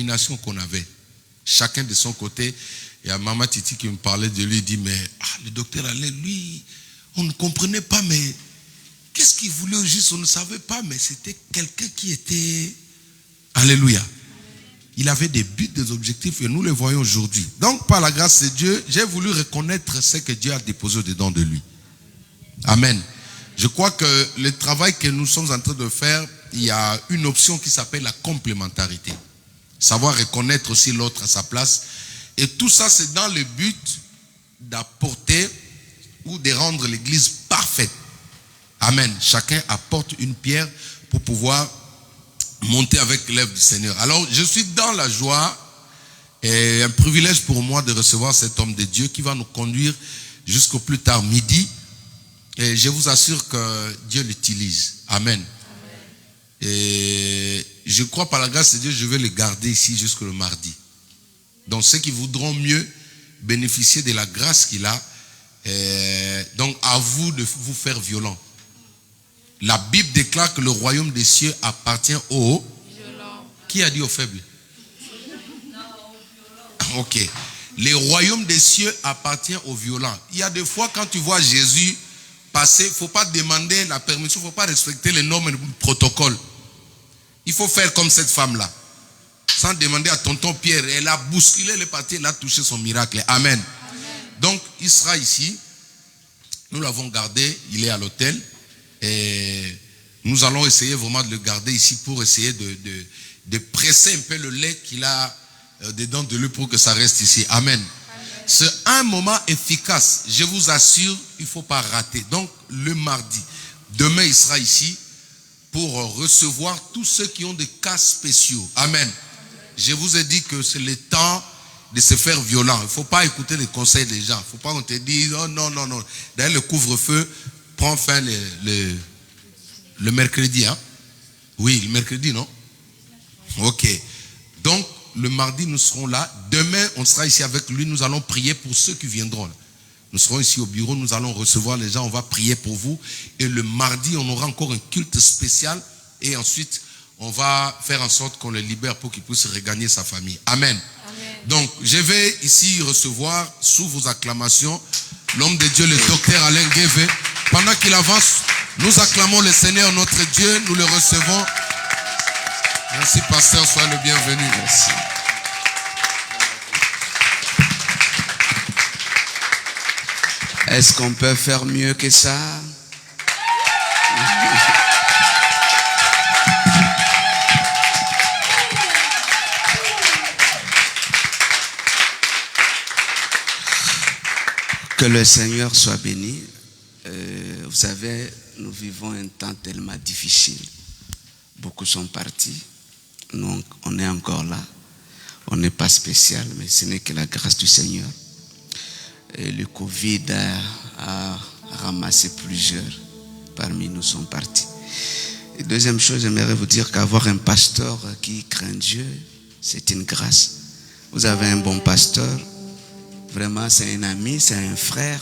détermination qu'on avait. Chacun de son côté. Il y a Maman Titi qui me parlait de lui, il dit, mais le docteur Alain, lui, on ne comprenait pas, mais qu'est-ce qu'il voulait au juste, on ne savait pas, mais c'était quelqu'un qui était... Alléluia. Il avait des buts, des objectifs, et nous les voyons aujourd'hui. Donc, par la grâce de Dieu, j'ai voulu reconnaître ce que Dieu a déposé au-dedans de lui. Amen. Je crois que le travail que nous sommes en train de faire, il y a une option qui s'appelle la complémentarité. Savoir reconnaître aussi l'autre à sa place. Et tout ça, c'est dans le but d'apporter ou de rendre l'église parfaite. Amen. Chacun apporte une pierre pour pouvoir monter avec l'œuvre du Seigneur. Alors, je suis dans la joie et un privilège pour moi de recevoir cet homme de Dieu qui va nous conduire jusqu'au plus tard midi. Et je vous assure que Dieu l'utilise. Amen. Et je crois par la grâce de Dieu, je vais le garder ici jusqu'au mardi. Donc ceux qui voudront mieux bénéficier de la grâce qu'il a, donc à vous de vous faire violent. La Bible déclare que le royaume des cieux appartient aux violents. Qui a dit aux faibles? Ok. Le royaume des cieux appartient aux violents. Il y a des fois quand tu vois Jésus passer, il ne faut pas demander la permission, il ne faut pas respecter les normes et le protocole. Il faut faire comme cette femme-là. Sans demander à tonton Pierre, elle a bousculé les parties, elle a touché son miracle. Amen. Donc, il sera ici. Nous l'avons gardé, il est à l'hôtel. Et nous allons essayer vraiment de le garder ici pour essayer de presser un peu le lait qu'il a dedans de lui pour que ça reste ici. Amen. C'est un moment efficace. Je vous assure, il ne faut pas rater. Donc, le mardi, demain, il sera ici pour recevoir tous ceux qui ont des cas spéciaux. Amen. Je vous ai dit que c'est le temps de se faire violent. Il ne faut pas écouter les conseils des gens. Il ne faut pas qu'on te dise, oh non, non, non. D'ailleurs, le couvre-feu prend fin le mercredi. Hein? Oui, le mercredi, non? Ok. Donc, le mardi, nous serons là. Demain, on sera ici avec lui. Nous allons prier pour ceux qui viendront. Nous serons ici au bureau. Nous allons recevoir les gens. On va prier pour vous. Et le mardi, on aura encore un culte spécial. Et ensuite, on va faire en sorte qu'on le libère pour qu'il puisse regagner sa famille. Amen. Amen. Donc, je vais ici recevoir, sous vos acclamations, l'homme de Dieu, le docteur Alain Guévé. Pendant qu'il avance, nous acclamons le Seigneur, notre Dieu. Nous le recevons. Merci, pasteur. Sois le bienvenu. Merci. Est-ce qu'on peut faire mieux que ça? Que le Seigneur soit béni. Vous savez, nous vivons un temps tellement difficile. Beaucoup sont partis. Nous, on est encore là. On n'est pas spécial, mais ce n'est que la grâce du Seigneur. Et le Covid a ramassé plusieurs. Parmi nous sont partis. Et deuxième chose, j'aimerais vous dire qu'avoir un pasteur qui craint Dieu, c'est une grâce. Vous avez un bon pasteur. Vraiment, c'est un ami, c'est un frère.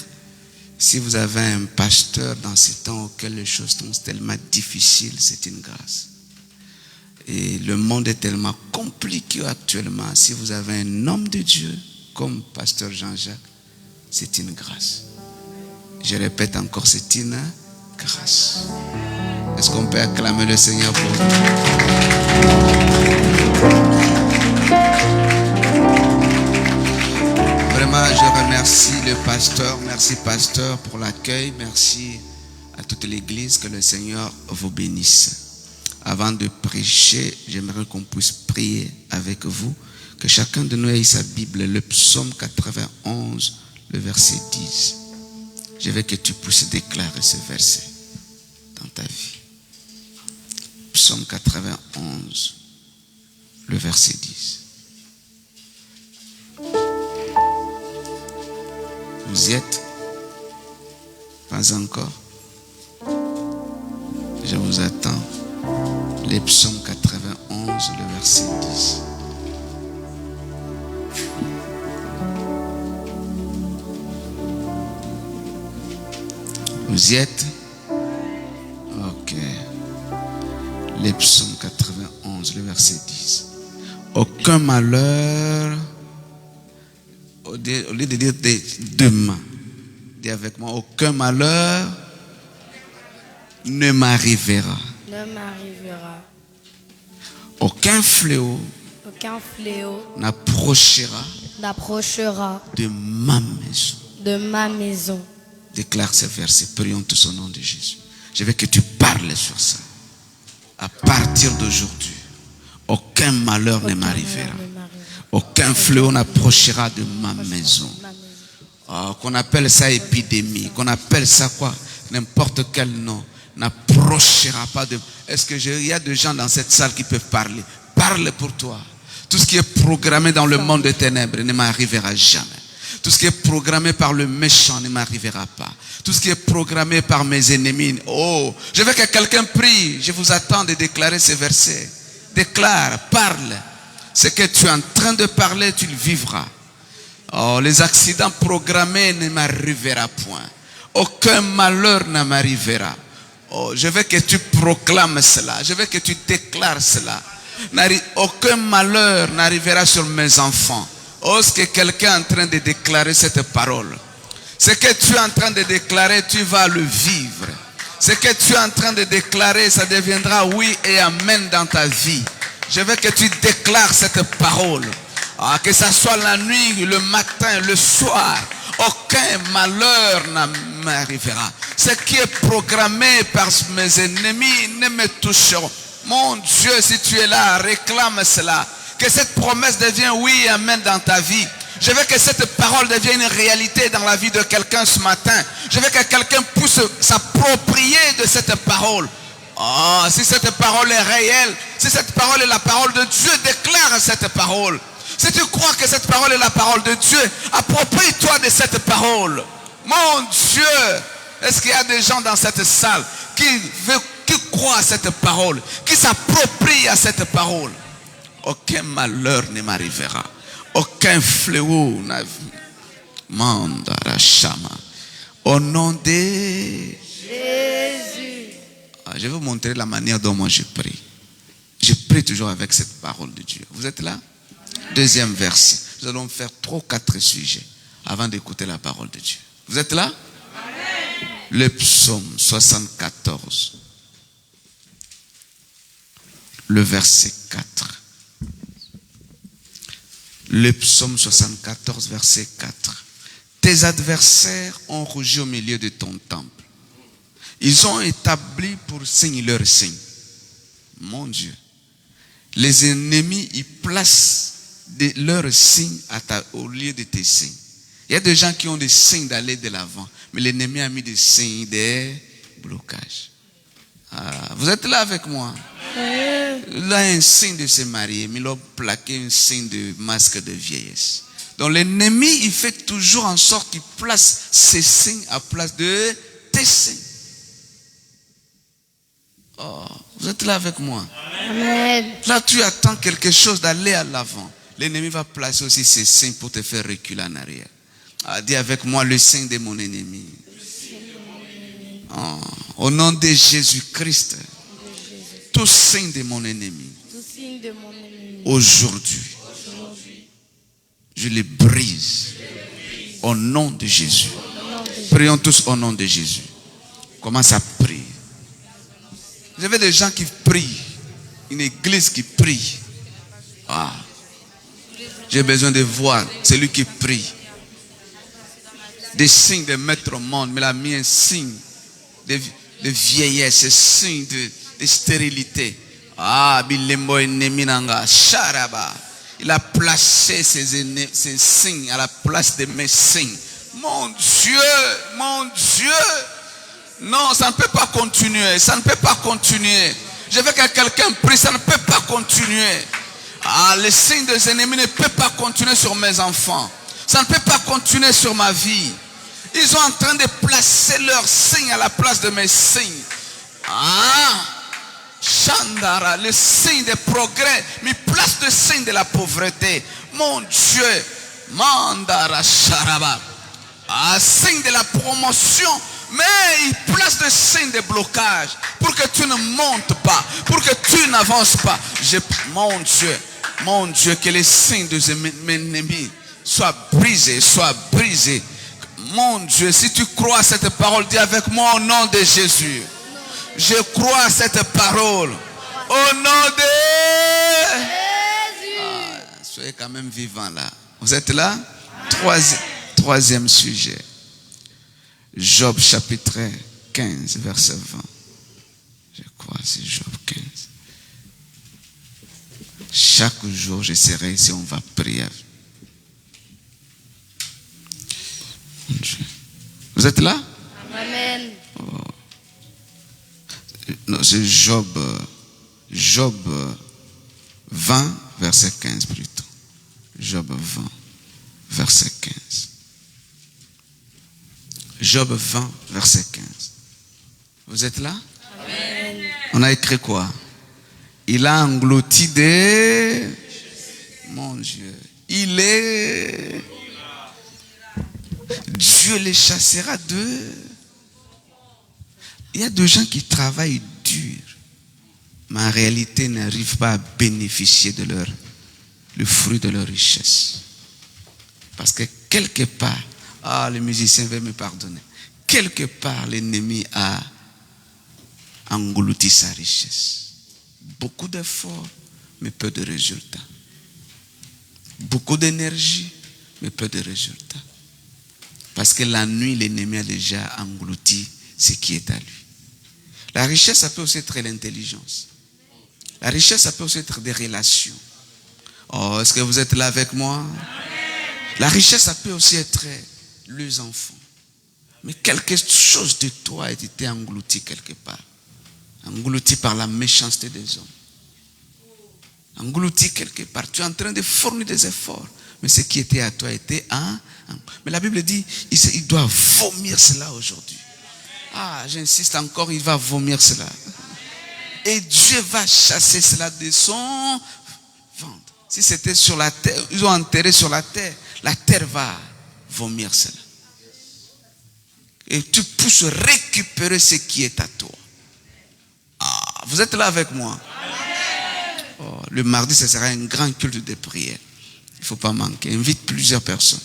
Si vous avez un pasteur dans ces temps auxquels les choses sont tellement difficiles, c'est une grâce. Et le monde est tellement compliqué actuellement. Si vous avez un homme de Dieu comme pasteur Jean-Jacques, c'est une grâce. Je répète encore, c'est une grâce. Est-ce qu'on peut acclamer le Seigneur pour nous? Vraiment, je remercie le pasteur. Merci pasteur pour l'accueil. Merci à toute l'église. Que le Seigneur vous bénisse. Avant de prêcher, j'aimerais qu'on puisse prier avec vous. Que chacun de nous ait sa Bible. Le psaume 91, le verset 10. Je veux que tu puisses déclarer ce verset dans ta vie. Psaume 91, le verset 10. Vous y êtes? Pas encore? Je vous attends. Les psaumes 91, le verset 10. Vous y êtes? Ok. Les psaumes 91, le verset 10. aucun malheur, au lieu de dire demain, dis avec moi, aucun malheur ne m'arrivera. Ne m'arrivera. Aucun fléau Aucun fléau n'approchera n'approchera de ma maison. de ma maison. Déclare ce verset. Prions tous au nom de Jésus. Je veux que tu parles sur ça. À partir d'aujourd'hui, aucun malheur ne m'arrivera. Aucun fléau n'approchera de ma maison. Oh, qu'on appelle ça épidémie, qu'on appelle ça quoi, n'importe quel nom, n'approchera pas de... Est-ce que il y a des gens dans cette salle qui peuvent parler? Parle pour toi. Tout ce qui est programmé dans le monde des ténèbres ne m'arrivera jamais. Tout ce qui est programmé par le méchant ne m'arrivera pas. Tout ce qui est programmé par mes ennemis. Oh, je veux que quelqu'un prie. Je vous attends de déclarer ces versets. Déclare, parle. Ce que tu es en train de parler, tu le vivras. Oh, les accidents programmés ne m'arrivera point. Aucun malheur ne m'arrivera. Oh, je veux que tu proclames cela. Je veux que tu déclares cela. Aucun malheur n'arrivera sur mes enfants. Oh, est-ce que quelqu'un est en train de déclarer cette parole? Ce que tu es en train de déclarer, tu vas le vivre. Ce que tu es en train de déclarer, ça deviendra oui et amen dans ta vie. Je veux que tu déclares cette parole. Ah, que ce soit la nuit, le matin, le soir. Aucun malheur ne m'arrivera. Ce qui est programmé par mes ennemis ne me toucheront. Mon Dieu, si tu es là, réclame cela. Que cette promesse devienne oui et amen dans ta vie. Je veux que cette parole devienne une réalité dans la vie de quelqu'un ce matin. Je veux que quelqu'un puisse s'approprier de cette parole. Oh, si cette parole est réelle, si cette parole est la parole de Dieu, déclare cette parole. Si tu crois que cette parole est la parole de Dieu, approprie-toi de cette parole. Mon Dieu, est-ce qu'il y a des gens dans cette salle qui croient à cette parole, qui s'approprient à cette parole? Aucun malheur ne m'arrivera. Aucun fléau n'arrivera. Au nom de Jésus. Je vais vous montrer la manière dont moi je prie. Je prie toujours avec cette parole de Dieu. Vous êtes là? Deuxième verset. Nous allons faire 3 ou 4 sujets avant d'écouter la parole de Dieu. Vous êtes là? Amen. Le psaume 74. Le verset 4. Le psaume 74, verset 4. Tes adversaires ont rougi au milieu de ton temple. Ils ont établi pour signe leur signe. Mon Dieu. Les ennemis, ils placent leurs signes au lieu de tes signes. Il y a des gens qui ont des signes d'aller de l'avant. Mais l'ennemi a mis des signes de blocage. Ah, vous êtes là avec moi? Là, un signe de se marier, mais il a plaqué un signe de masque de vieillesse. Donc l'ennemi, il fait toujours en sorte qu'il place ses signes à place de tes signes. Oh, vous êtes là avec moi? Amen. Là, tu attends quelque chose d'aller à l'avant. L'ennemi va placer aussi ses signes pour te faire reculer en arrière. Ah, dis avec moi le signe de mon ennemi. Oh, au nom de Jésus-Christ. Tout signe de mon ennemi, aujourd'hui, je les brise au nom de Jésus. Prions tous au nom de Jésus. Commence à prier. Vous avez des gens qui prient, une église qui prie. Ah. J'ai besoin de voir celui qui prie. Des signes de mettre au monde, mais il a mis un signe de vieillesse, un signe de stérilité. Ah, Bilembo ennemi nanga, Sharaba. Il a placé ses signes à la place de mes signes. Mon Dieu, mon Dieu. Non, ça ne peut pas continuer. Ça ne peut pas continuer. Je veux que quelqu'un prie, ça ne peut pas continuer. Ah, les signes des ennemis ne peuvent pas continuer sur mes enfants. Ça ne peut pas continuer sur ma vie. Ils sont en train de placer leurs signes à la place de mes signes. Ah, Chandara, le signe de progrès, mais place le signe de la pauvreté. Mon Dieu, Mandara Sharaba. Ah, signe de la promotion, mais il place le signe de blocage pour que tu ne montes pas, pour que tu n'avances pas. Mon Dieu, Mon Dieu, que les signes de mes ennemis soient brisés, soient brisés. Mon Dieu, si tu crois à cette parole, dis avec moi au nom de Jésus. Je crois à cette parole. Au nom de Jésus. Soyez quand même vivants là. Vous êtes là? Troisième sujet. Job chapitre 15, verset 20. Je crois que c'est Job 15. Chaque jour, je serai ici, on va prier. Vous êtes là? Amen. Oh. Non, c'est Job 20, verset 15 plutôt. Job 20, verset 15. Job 20, verset 15. Vous êtes là? Amen. On a écrit quoi? Il a englouti des... Mon Dieu. Il est... Dieu les chassera d'eux. Il y a des gens qui travaillent dur, mais en réalité n'arrivent pas à bénéficier de le fruit de leur richesse. Parce que quelque part, le musicien veut me pardonner, quelque part l'ennemi a englouti sa richesse. Beaucoup d'efforts, mais peu de résultats. Beaucoup d'énergie, mais peu de résultats. Parce que la nuit, l'ennemi a déjà englouti ce qui est à lui. La richesse, ça peut aussi être l'intelligence. La richesse, ça peut aussi être des relations. Oh, est-ce que vous êtes là avec moi? La richesse, ça peut aussi être les enfants. Mais quelque chose de toi a été englouti quelque part. Englouti par la méchanceté des hommes. Englouti quelque part. Tu es en train de fournir des efforts. Mais ce qui était à toi était mais la Bible dit, il doit vomir cela aujourd'hui. J'insiste encore, il va vomir cela. Et Dieu va chasser cela de son ventre. Si c'était sur la terre, ils ont enterré sur la terre va vomir cela. Et tu pousses récupérer ce qui est à toi. Vous êtes là avec moi? Le mardi, ce sera un grand culte de prière. Il ne faut pas manquer. Invite plusieurs personnes.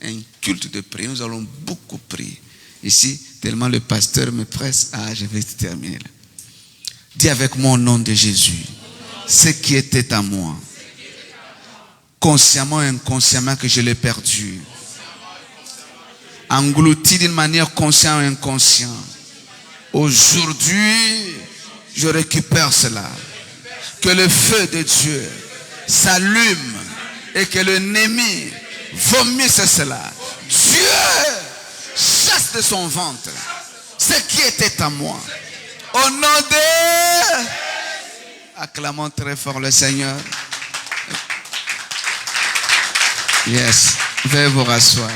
Un culte de prière. Nous allons beaucoup prier. Ici, tellement le pasteur me presse. Je vais terminer là. Dis avec moi au nom de Jésus. Ce qui était à moi. Consciemment et inconsciemment que je l'ai perdu. Englouti d'une manière consciente et inconsciente. Aujourd'hui, je récupère cela. Que le feu de Dieu s'allume et que l'ennemi vomisse cela. Dieu chasse de son ventre ce qui était à moi. Au nom de... Acclamons très fort le Seigneur. Yes. Veuillez vous rasseoir.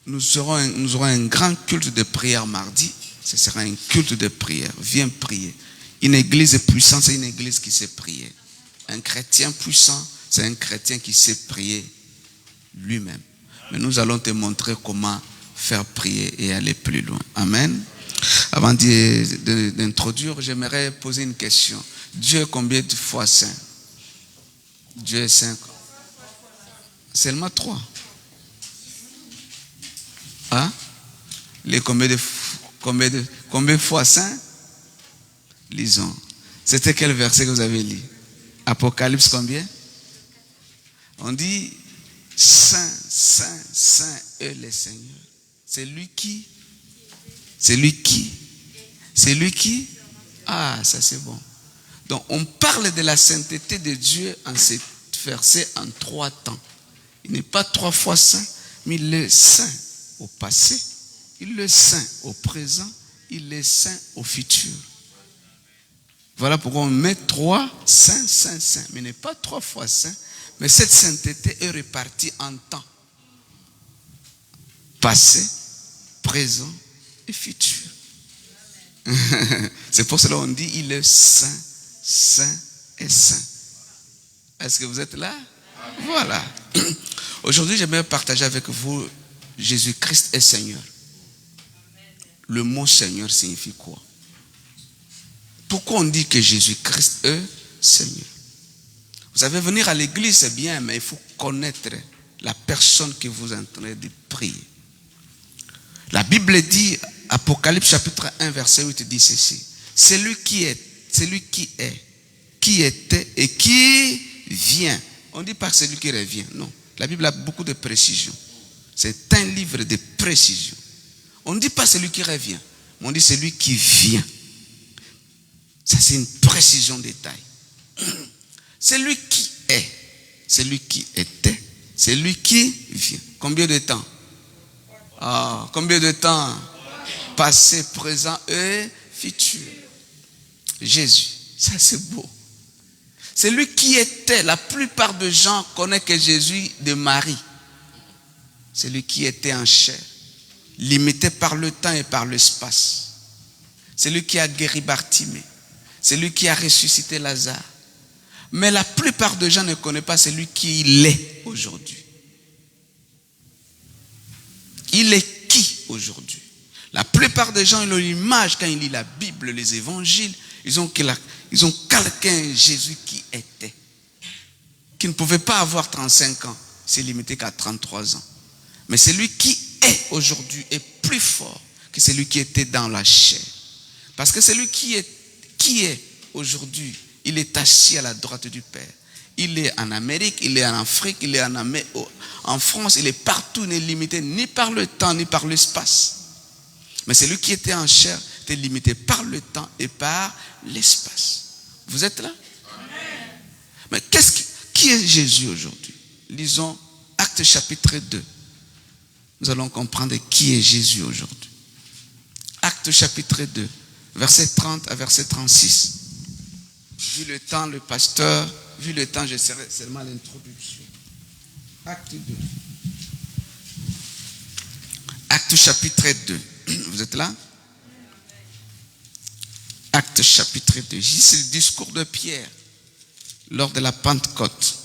Nous aurons un grand culte de prière mardi. Ce sera un culte de prière. Viens prier. Une église puissante, c'est une église qui sait prier. Un chrétien puissant, c'est un chrétien qui sait prier lui-même. Mais nous allons te montrer comment faire prier et aller plus loin. Amen. Avant d'introduire, j'aimerais poser une question. Dieu est combien de fois saint? Dieu est saint. Seulement 3. Les combien de fois saint? Lisons. C'était quel verset que vous avez lu? Apocalypse combien? On dit Saint, Saint, Saint est le Seigneur. C'est lui qui? Ça c'est bon. Donc on parle de la sainteté de Dieu en ce verset en 3 temps. Il n'est pas 3 fois saint, mais il est saint au passé, il est saint au présent, il est saint au futur. Voilà pourquoi on met 3 saints, saints, saints. Mais il n'est pas 3 fois saint, mais cette sainteté est répartie en temps. Passé, présent et futur. C'est pour cela qu'on dit il est saint, saint et saint. Est-ce que vous êtes là? Voilà. Aujourd'hui, j'aimerais partager avec vous Jésus-Christ est Seigneur. Le mot Seigneur signifie quoi? Pourquoi on dit que Jésus-Christ est Seigneur? Vous savez, venir à l'église, c'est bien, mais il faut connaître la personne que vous êtes en train de prier. La Bible dit, Apocalypse chapitre 1, verset 8, dit ceci. Celui qui est, qui était et qui vient. On ne dit pas celui qui revient, non. La Bible a beaucoup de précision. C'est un livre de précision. On ne dit pas celui qui revient, mais on dit celui qui vient. Ça, c'est une précision de détail. Celui qui est, celui qui était, celui qui vient. Combien de temps? Combien de temps? Passé, présent et futur. Jésus, ça c'est beau. Celui qui était, la plupart des gens connaissent que Jésus de Marie. Celui qui était en chair, limité par le temps et par l'espace. Celui qui a guéri Bartimée. Celui qui a ressuscité Lazare. Mais la plupart des gens ne connaissent pas celui qui il est aujourd'hui. Il est qui aujourd'hui? La plupart des gens, ils ont l'image quand ils lisent la Bible, les évangiles, ils ont quelqu'un, Jésus qui était, qui ne pouvait pas avoir 35 ans, c'est limité qu'à 33 ans. Mais celui qui est aujourd'hui est plus fort que celui qui était dans la chair. Parce que celui qui est aujourd'hui, il est assis à la droite du Père. Il est en Amérique, il est en Afrique, il est en France, il est partout, il n'est limité ni par le temps, ni par l'espace. Mais celui qui était en chair était limité par le temps et par l'espace. Vous êtes là? Amen. Mais qui est Jésus aujourd'hui? Lisons Actes chapitre 2. Nous allons comprendre qui est Jésus aujourd'hui. Actes chapitre 2, verset 30 à verset 36. Vu le temps, le pasteur, vu le temps, je serai seulement l'introduction. Acte 2. Acte chapitre 2. Vous êtes là? Acte chapitre 2. C'est le discours de Pierre lors de la Pentecôte.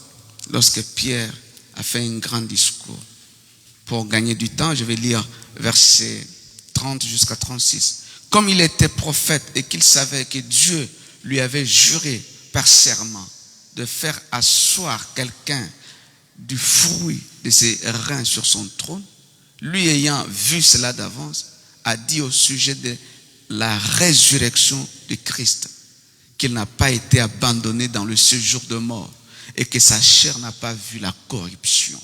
Lorsque Pierre a fait un grand discours. Pour gagner du temps, je vais lire versets 30 jusqu'à 36. Comme il était prophète et qu'il savait que Dieu lui avait juré par serment de faire asseoir quelqu'un du fruit de ses reins sur son trône, lui ayant vu cela d'avance, a dit au sujet de la résurrection de Christ qu'il n'a pas été abandonné dans le séjour de mort et que sa chair n'a pas vu la corruption.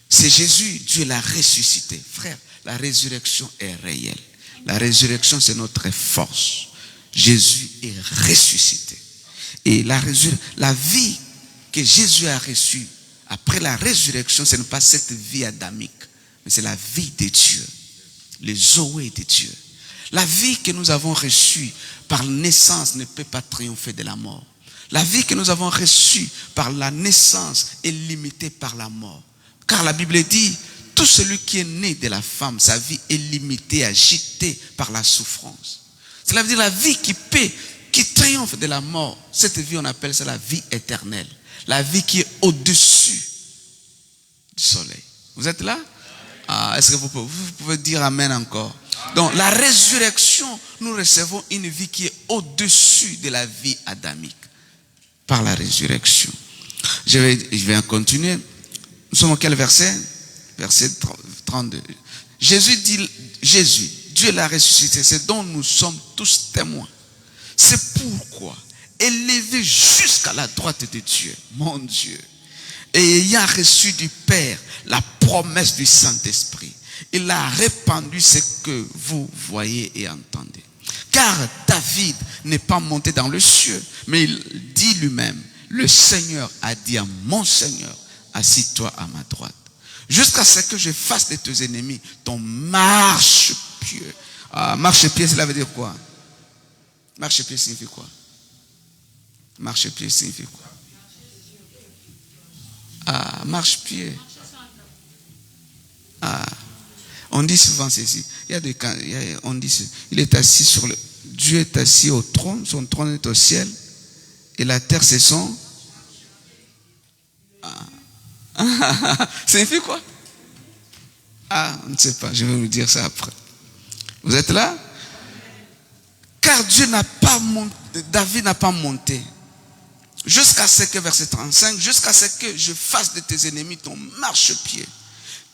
C'est Jésus, Dieu l'a ressuscité. Frère, la résurrection est réelle. La résurrection, c'est notre force. Jésus est ressuscité. Et la vie que Jésus a reçue après la résurrection, ce n'est pas cette vie adamique, mais c'est la vie de Dieu. Les Zoé de Dieu. La vie que nous avons reçue par naissance ne peut pas triompher de la mort. La vie que nous avons reçue par la naissance est limitée par la mort. Car la Bible dit, tout celui qui est né de la femme, sa vie est limitée, agitée par la souffrance. Cela veut dire la vie qui triomphe de la mort. Cette vie, on appelle ça la vie éternelle. La vie qui est au-dessus du soleil. Vous êtes là? Est-ce que vous pouvez dire amen encore? Donc la résurrection, nous recevons une vie qui est au-dessus de la vie adamique. Par la résurrection. Je vais continuer. Nous sommes au quel verset? Verset 32. Jésus dit, Dieu l'a ressuscité, c'est dont nous sommes tous témoins. C'est pourquoi, élevé jusqu'à la droite de Dieu, mon Dieu, et ayant reçu du Père la promesse du Saint-Esprit, il a répandu ce que vous voyez et entendez. Car David n'est pas monté dans le ciel, mais il dit lui-même, le Seigneur a dit à mon Seigneur, assis-toi à ma droite, jusqu'à ce que je fasse de tes ennemis ton marchepied. Marchepied, cela veut dire quoi? Marchepied signifie quoi? Marchepied signifie quoi? Marchepied. On dit souvent ceci. On dit ceci. Il est assis sur le. Dieu est assis au trône. Son trône est au ciel. Et la terre, c'est son. Ça signifie quoi? On ne sait pas. Je vais vous dire ça après. Vous êtes là? Car Dieu n'a pas monté. David n'a pas monté Jusqu'à ce que, verset 35, jusqu'à ce que je fasse de tes ennemis ton marchepied.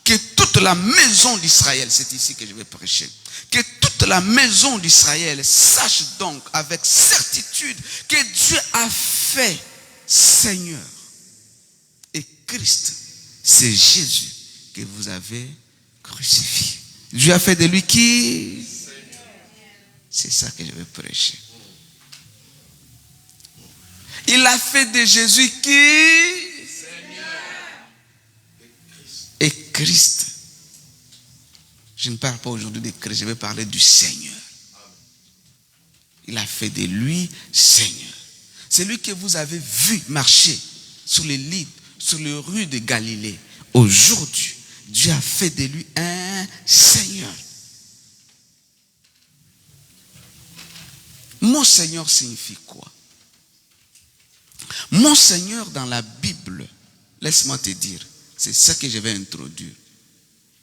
Que toute la maison d'Israël, c'est ici que je vais prêcher, que toute la maison d'Israël sache donc avec certitude que Dieu a fait Seigneur et Christ, c'est Jésus que vous avez crucifié. Dieu a fait de lui qui? C'est ça que je vais prêcher. Il a fait de Jésus qui? Et Christ. Je ne parle pas aujourd'hui de Christ, je vais parler du Seigneur. Il a fait de lui Seigneur. C'est lui que vous avez vu marcher sur les lits, sur les rues de Galilée. Aujourd'hui, Dieu a fait de lui un Seigneur. Mon Seigneur signifie quoi? Mon Seigneur dans la Bible, laisse-moi te dire, c'est ça que je vais introduire.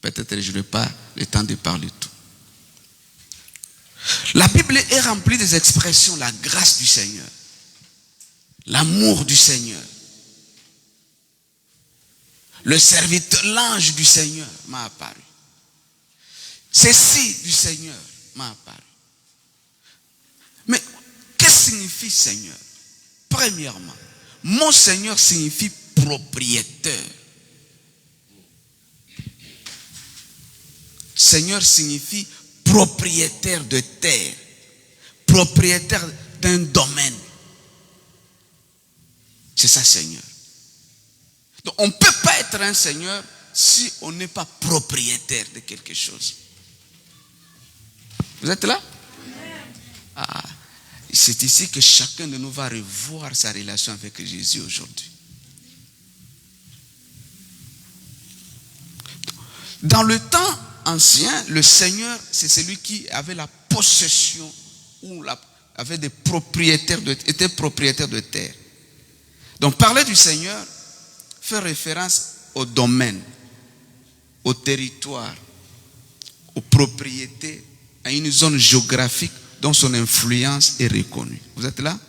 Peut-être que je n'ai pas le temps de parler tout. La Bible est remplie des expressions, la grâce du Seigneur, l'amour du Seigneur. Le serviteur, l'ange du Seigneur m'a apparu. Ceci du Seigneur m'a apparu. Mais qu'est-ce que signifie Seigneur? Premièrement, mon Seigneur signifie propriétaire. Seigneur signifie propriétaire de terre, propriétaire d'un domaine. C'est ça, Seigneur. Donc, on ne peut pas être un Seigneur si on n'est pas propriétaire de quelque chose. Vous êtes là? Ah, c'est ici que chacun de nous va revoir sa relation avec Jésus aujourd'hui. Dans le temps ancien, le Seigneur, c'est celui qui avait la possession ou avait des propriétaires était propriétaire de terre. Donc parler du Seigneur fait référence au domaine, au territoire, aux propriétés, à une zone géographique dont son influence est reconnue. Vous êtes là?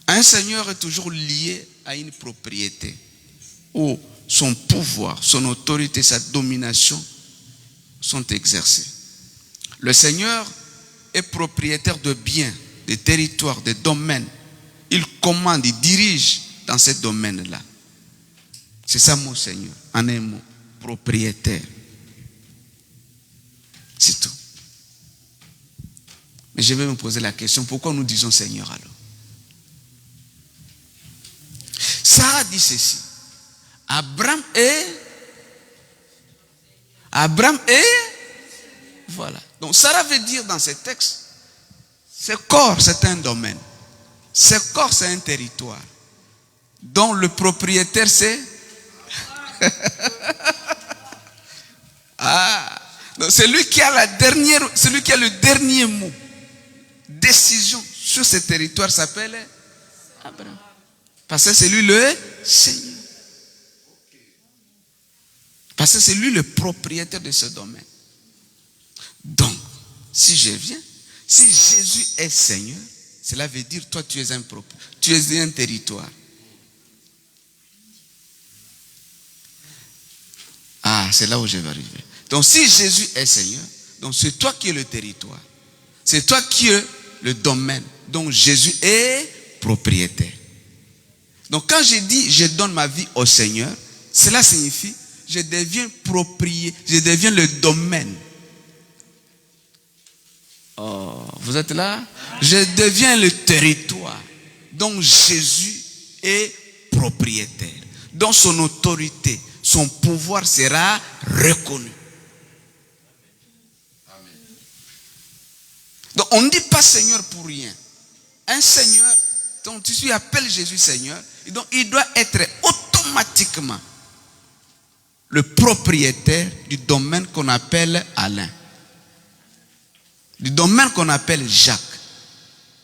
Un Seigneur est toujours lié à une propriété où son pouvoir, son autorité, sa domination sont exercées. Le Seigneur est propriétaire de biens, de territoires, de domaines. Il commande, il dirige dans ces domaines-là. C'est ça mon Seigneur, en un mot, propriétaire. C'est tout. Mais je vais me poser la question, pourquoi nous disons Seigneur alors? Sarah dit ceci. Abraham est, voilà. Donc Sarah veut dire dans ce texte, ce corps c'est un domaine, ce corps c'est un territoire, dont le propriétaire c'est donc celui qui a le dernier mot, décision sur ce territoire s'appelle Abraham, parce que c'est lui le Seigneur. Parce que c'est lui le propriétaire de ce domaine. Donc, si je viens, si Jésus est Seigneur, cela veut dire toi tu es un territoire. Ah, c'est là où je vais arriver. Donc si Jésus est Seigneur, donc c'est toi qui es le territoire. C'est toi qui es le domaine. Donc Jésus est propriétaire. Donc quand je dis je donne ma vie au Seigneur, cela signifie je deviens propriétaire, je deviens le domaine. Oh, vous êtes là? Je deviens le territoire. Donc Jésus est propriétaire. Donc son autorité, son pouvoir sera reconnu. Donc on ne dit pas Seigneur pour rien. Un Seigneur, donc tu appelles Jésus Seigneur, donc il doit être automatiquement le propriétaire du domaine qu'on appelle Alain, du domaine qu'on appelle Jacques.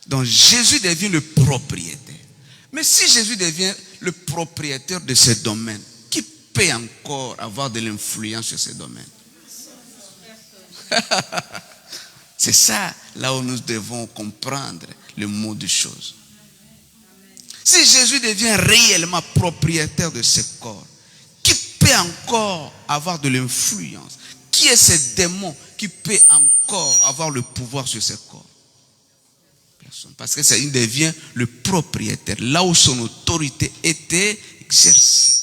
Donc Jésus devient le propriétaire. Mais si Jésus devient le propriétaire de ce domaine, qui peut encore avoir de l'influence sur ce domaine? C'est ça, là où nous devons comprendre le mot des choses. Si Jésus devient réellement propriétaire de ce corps, qui peut encore avoir de l'influence? Qui est ce démon qui peut encore avoir le pouvoir sur ce corps? Personne. Parce que il devient le propriétaire, là où son autorité était exercée.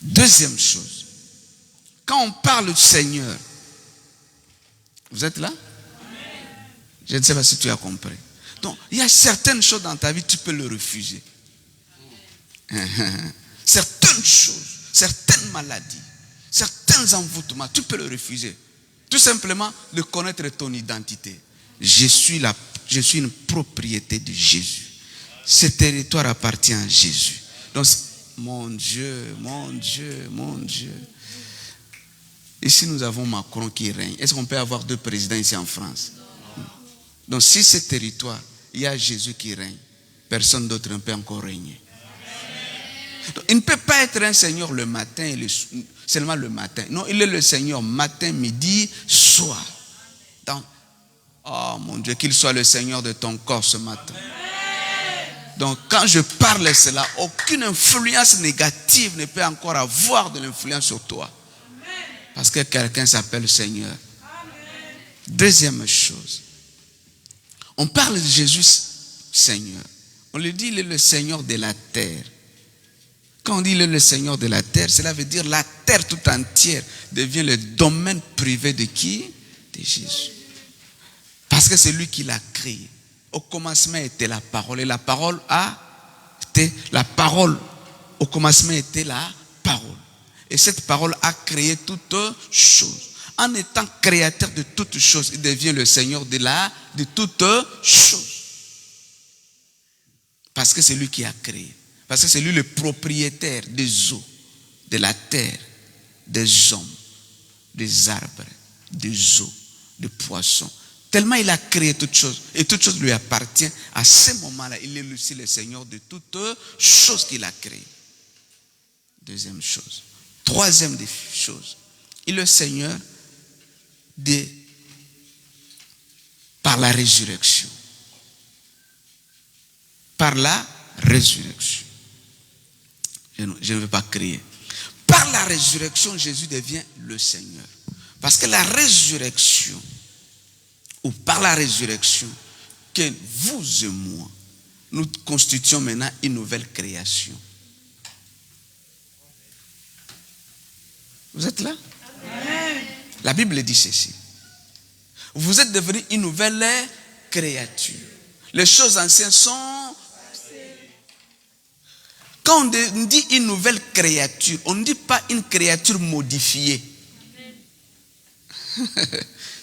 Deuxième chose, quand on parle du Seigneur, vous êtes là? Je ne sais pas si tu as compris. Donc, il y a certaines choses dans ta vie, tu peux le refuser. Certaines choses, certaines maladies, certains envoûtements, tu peux le refuser. Tout simplement de connaître ton identité. Je suis une propriété de Jésus. Ce territoire appartient à Jésus. Donc, mon Dieu, mon Dieu, mon Dieu. Ici, nous avons Macron qui règne. Est-ce qu'on peut avoir 2 présidents ici en France? Donc, si ce territoire, il y a Jésus qui règne, personne d'autre ne peut encore régner. Donc, il ne peut pas être un Seigneur le matin et seulement le matin. Non, il est le Seigneur matin, midi, soir. Donc, oh mon Dieu, qu'il soit le Seigneur de ton corps ce matin. Donc, quand je parle de cela, aucune influence négative ne peut encore avoir de l'influence sur toi. Parce que quelqu'un s'appelle Seigneur. Deuxième chose, on parle de Jésus Seigneur. On lui dit il est le Seigneur de la terre. Quand on dit il est le Seigneur de la terre, cela veut dire la terre tout entière devient le domaine privé de qui? De Jésus. Parce que c'est lui qui l'a créé. Au commencement était la parole. Et la parole au commencement était la parole. Et cette parole a créé toutes choses. En étant créateur de toutes choses, il devient le Seigneur de toutes choses. Parce que c'est lui qui a créé. Parce que c'est lui le propriétaire des eaux, de la terre, des hommes, des arbres, des eaux, des poissons. Tellement il a créé toutes choses. Et toutes choses lui appartiennent. À ce moment-là, il est aussi le Seigneur de toutes choses qu'il a créées. Deuxième chose. Troisième des choses. Il est le Seigneur par la résurrection. Par la résurrection. Je ne veux pas crier. Par la résurrection, Jésus devient le Seigneur. Parce que la résurrection, ou par la résurrection, que vous et moi, nous constituons maintenant une nouvelle création. Vous êtes là? Amen. La Bible dit ceci. Vous êtes devenus une nouvelle créature. Les choses anciennes sont... Quand on dit une nouvelle créature, on ne dit pas une créature modifiée.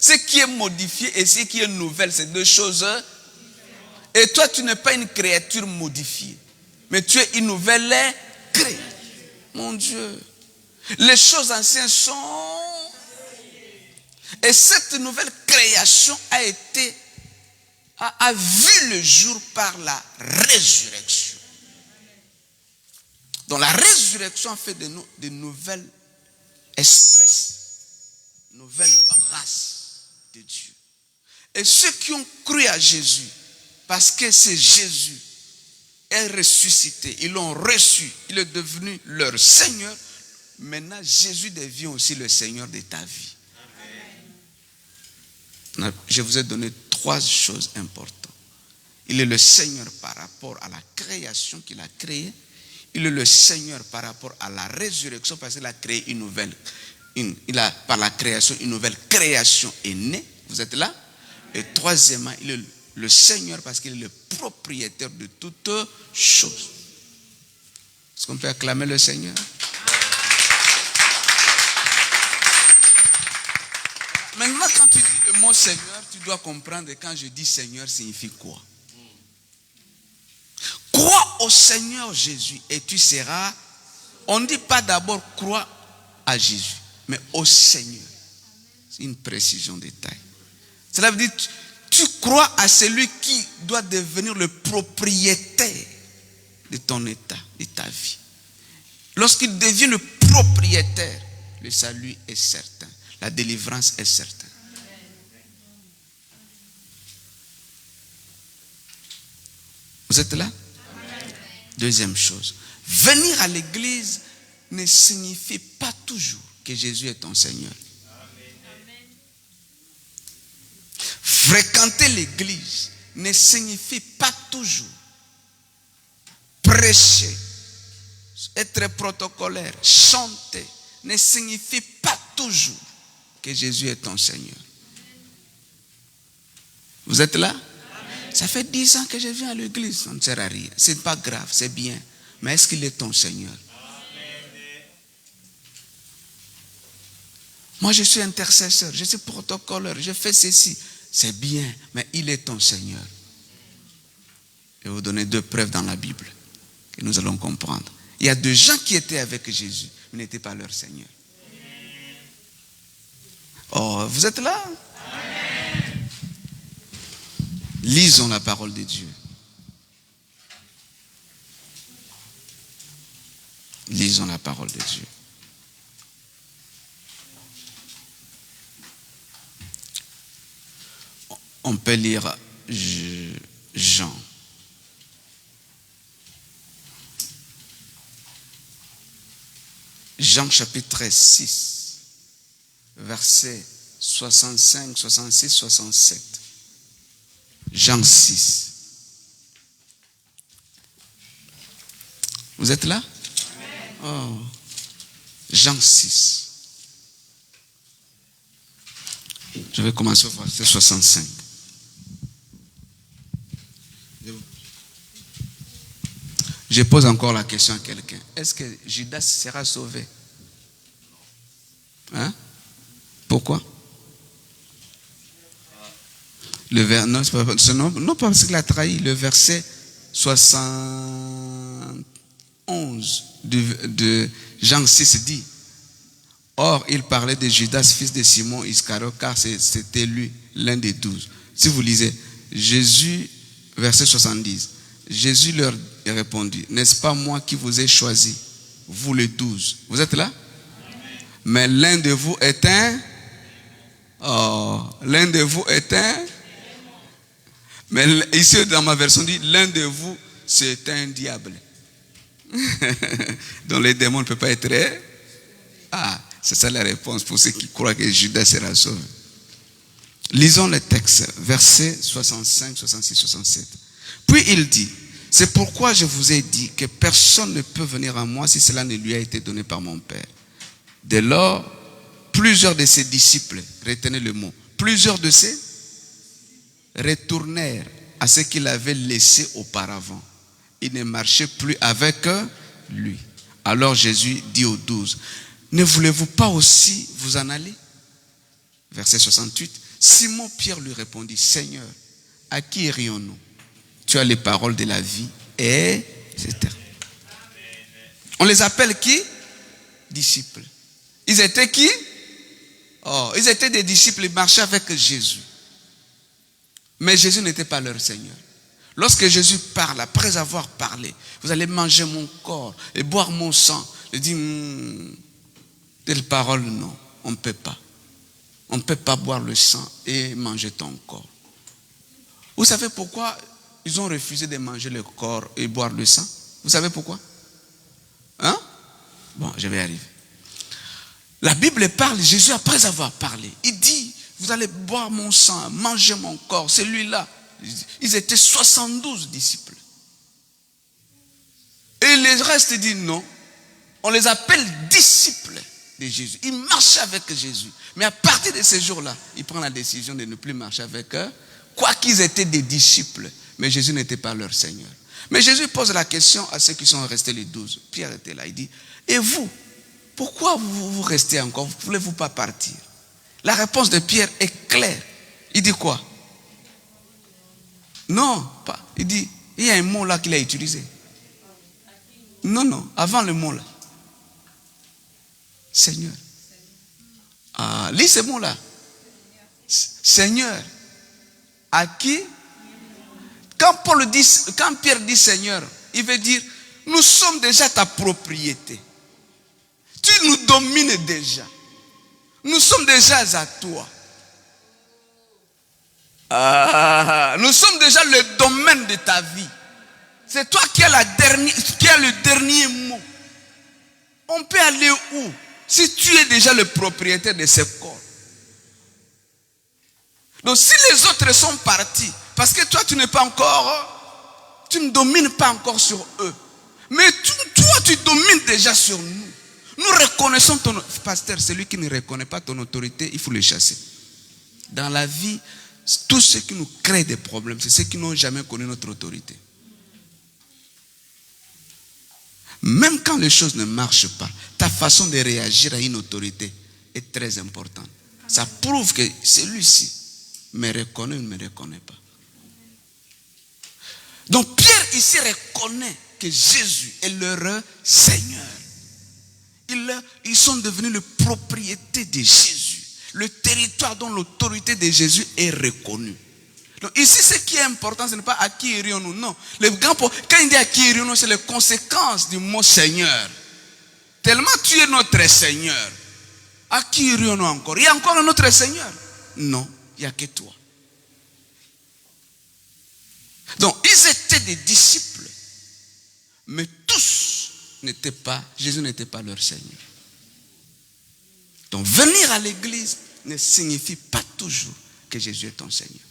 Ce qui est modifié et ce qui est nouvelle, c'est deux choses. Et toi, tu n'es pas une créature modifiée, mais tu es une nouvelle créature. Mon Dieu. Les choses anciennes sont... Et cette nouvelle création a vu le jour par la résurrection. Donc la résurrection fait de nous de nouvelles espèces, nouvelles races de Dieu. Et ceux qui ont cru à Jésus, parce que c'est Jésus, est ressuscité, ils l'ont reçu, il est devenu leur Seigneur. Maintenant, Jésus devient aussi le Seigneur de ta vie. Amen. Je vous ai donné 3 choses importantes. Il est le Seigneur par rapport à la création qu'il a créée. Il est le Seigneur par rapport à la résurrection parce qu'il a créé une nouvelle. Par la création, une nouvelle création est née. Vous êtes là? Et troisièmement, il est le Seigneur parce qu'il est le propriétaire de toutes choses. Est-ce qu'on peut acclamer le Seigneur? Maintenant, quand tu dis le mot Seigneur, tu dois comprendre que quand je dis Seigneur, signifie quoi? Crois au Seigneur Jésus et tu seras... On ne dit pas d'abord crois à Jésus, mais au Seigneur. C'est une précision de taille. Cela veut dire tu crois à celui qui doit devenir le propriétaire de ton état, de ta vie. Lorsqu'il devient le propriétaire, le salut est certain. La délivrance est certaine. Vous êtes là? Amen. Deuxième chose, venir à l'église ne signifie pas toujours que Jésus est ton Seigneur. Amen. Fréquenter l'église ne signifie pas toujours prêcher, être protocolaire, chanter, ne signifie pas toujours que Jésus est ton Seigneur. Vous êtes là? Amen. Ça fait 10 ans que je viens à l'église, ça ne sert à rien. C'est pas grave, c'est bien. Mais est-ce qu'il est ton Seigneur? Amen. Moi, je suis intercesseur, je suis protocolaire, je fais ceci. C'est bien, mais il est ton Seigneur. Je vais vous donner 2 preuves dans la Bible que nous allons comprendre. Il y a 2 gens qui étaient avec Jésus, mais n'étaient pas leur Seigneur. Oh, vous êtes là? Amen. Lisons la parole de Dieu. Lisons la parole de Dieu. On peut lire Jean. Jean chapitre 6. Versets 65, 66, 67. Jean 6. Vous êtes là? Oh. Jean 6. Je vais commencer au verset 65. Je pose encore la question à quelqu'un. Est-ce que Judas sera sauvé? Hein? Pourquoi? Non, parce qu'il a trahi. Le verset 71 de Jean 6 dit: Or, il parlait de Judas, fils de Simon Iscariote, car c'était lui, l'un des 12. Si vous lisez, Jésus, verset 70, Jésus leur répondit: N'est-ce pas moi qui vous ai choisi, vous les 12? Vous êtes là? Amen. Mais l'un de vous est un... Oh, l'un de vous est un... Mais ici, dans ma version, dit: l'un de vous, c'est un diable. Donc les démons ne peuvent pas être... Ah, c'est ça la réponse pour ceux qui croient que Judas sera sauvé. Lisons le texte, versets 65, 66, 67. Puis il dit: c'est pourquoi je vous ai dit que personne ne peut venir à moi si cela ne lui a été donné par mon Père. Dès lors, plusieurs de ses disciples, retenez le mot, plusieurs de ces retournèrent à ce qu'il avait laissé auparavant. Ils ne marchaient plus avec lui. Alors Jésus dit aux 12: ne voulez-vous pas aussi vous en aller? Verset 68. Simon Pierre lui répondit: Seigneur, à qui irions-nous? Tu as les paroles de la vie et etc. On les appelle qui? Disciples. Ils étaient qui? Oh, ils étaient des disciples, ils marchaient avec Jésus. Mais Jésus n'était pas leur Seigneur. Lorsque Jésus parle, après avoir parlé, vous allez manger mon corps et boire mon sang, il dit: telle parole, non, on ne peut pas. On ne peut pas boire le sang et manger ton corps. Vous savez pourquoi ils ont refusé de manger le corps et boire le sang? Vous savez pourquoi? Hein? Bon, je vais arriver. La Bible parle, Jésus après avoir parlé, il dit: vous allez boire mon sang, manger mon corps. Celui-là, ils étaient 72 disciples. Et les restes disent non. On les appelle disciples de Jésus. Ils marchaient avec Jésus. Mais à partir de ce jour-là, ils prennent la décision de ne plus marcher avec eux, quoiqu'ils étaient des disciples. Mais Jésus n'était pas leur Seigneur. Mais Jésus pose la question à ceux qui sont restés les 12. Pierre était là, il dit: et vous, pourquoi vous restez encore? Vous ne voulez-vous pas partir? La réponse de Pierre est claire. Il dit quoi? Non, pas. Il dit, il y a un mot là qu'il a utilisé. Non, avant le mot là. Seigneur. Ah, lis ce mot là. Seigneur. À qui? Quand Pierre dit Seigneur, il veut dire: nous sommes déjà ta propriété. Tu nous domines déjà. Nous sommes déjà à toi. Nous sommes déjà le domaine de ta vie. C'est toi qui as le dernier mot. On peut aller où? Si tu es déjà le propriétaire de ce corps. Donc si les autres sont partis, parce que toi tu n'es pas encore, tu ne domines pas encore sur eux. Mais toi tu domines déjà sur nous. Nous reconnaissons ton pasteur, celui qui ne reconnaît pas ton autorité, il faut le chasser. Dans la vie, tout ce qui nous crée des problèmes, c'est ceux qui n'ont jamais connu notre autorité. Même quand les choses ne marchent pas, ta façon de réagir à une autorité est très importante. Ça prouve que celui-ci me reconnaît ou ne me reconnaît pas. Donc Pierre ici reconnaît que Jésus est leur Seigneur. Ils sont devenus la propriété de Jésus. Le territoire dont l'autorité de Jésus est reconnue. Donc ici, ce qui est important, ce n'est pas à qui irions-nous, non. Quand il dit à qui irions-nous, c'est les conséquences du mot Seigneur. Tellement tu es notre Seigneur. À qui irions-nous encore? Il y a encore un autre Seigneur? Non, il n'y a que toi. Donc, ils étaient des disciples, mais tous n'étaient pas, Jésus n'était pas leur Seigneur. Donc, venir à l'église ne signifie pas toujours que Jésus est ton Seigneur.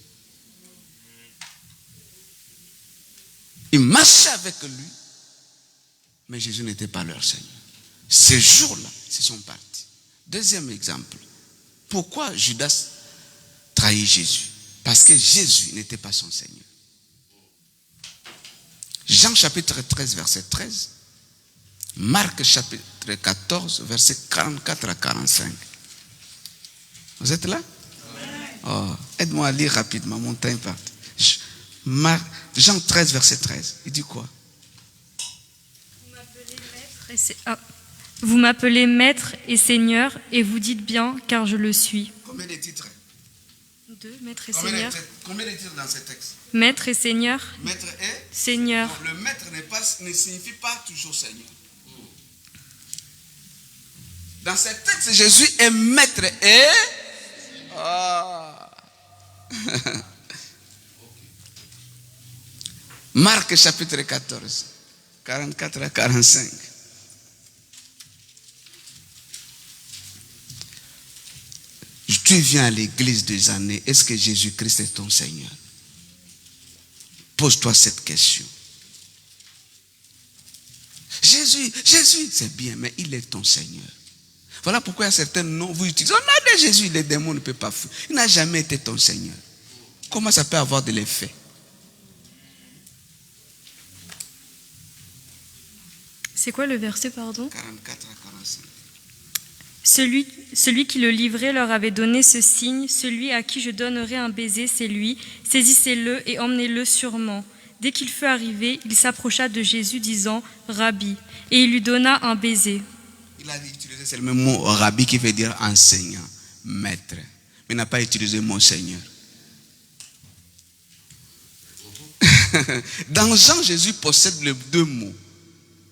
Ils marchaient avec lui, mais Jésus n'était pas leur Seigneur. Ces jours-là, ils sont partis. Deuxième exemple. Pourquoi Judas trahit Jésus? Parce que Jésus n'était pas son Seigneur. Jean chapitre 13, verset 13. Marc chapitre 14, verset 44 à 45. Vous êtes là? Oh, aide-moi à lire rapidement, mon temps est parti. Jean 13, verset 13. Il dit quoi? Vous m'appelez maître et seigneur, et vous dites bien, car je le suis. Combien de titres? 2, maître et seigneur. Combien de titres dans ce texte? Maître et seigneur. Maître et Seigneur. Donc, le maître ne signifie pas toujours Seigneur. Dans ce texte, Jésus est maître et... Marc chapitre 14, 44 à 45. Tu viens à l'église des années, est-ce que Jésus-Christ est ton Seigneur? Pose-toi cette question. Jésus, c'est bien, mais il est ton Seigneur. Voilà pourquoi il y a certains noms, vous utilisez. On a de Jésus, les démons ne peuvent pas fuir. Il n'a jamais été ton Seigneur. Comment ça peut avoir de l'effet? C'est quoi le verset, pardon? 44 à 45. Celui qui le livrait leur avait donné ce signe, celui à qui je donnerai un baiser, c'est lui. Saisissez-le et emmenez-le sûrement. Dès qu'il fut arrivé, il s'approcha de Jésus disant « Rabbi », et il lui donna un baiser. Il a utilisé c'est le même mot rabbi qui veut dire enseignant, maître. Mais il n'a pas utilisé mon Seigneur. Dans Jean, Jésus possède les deux mots.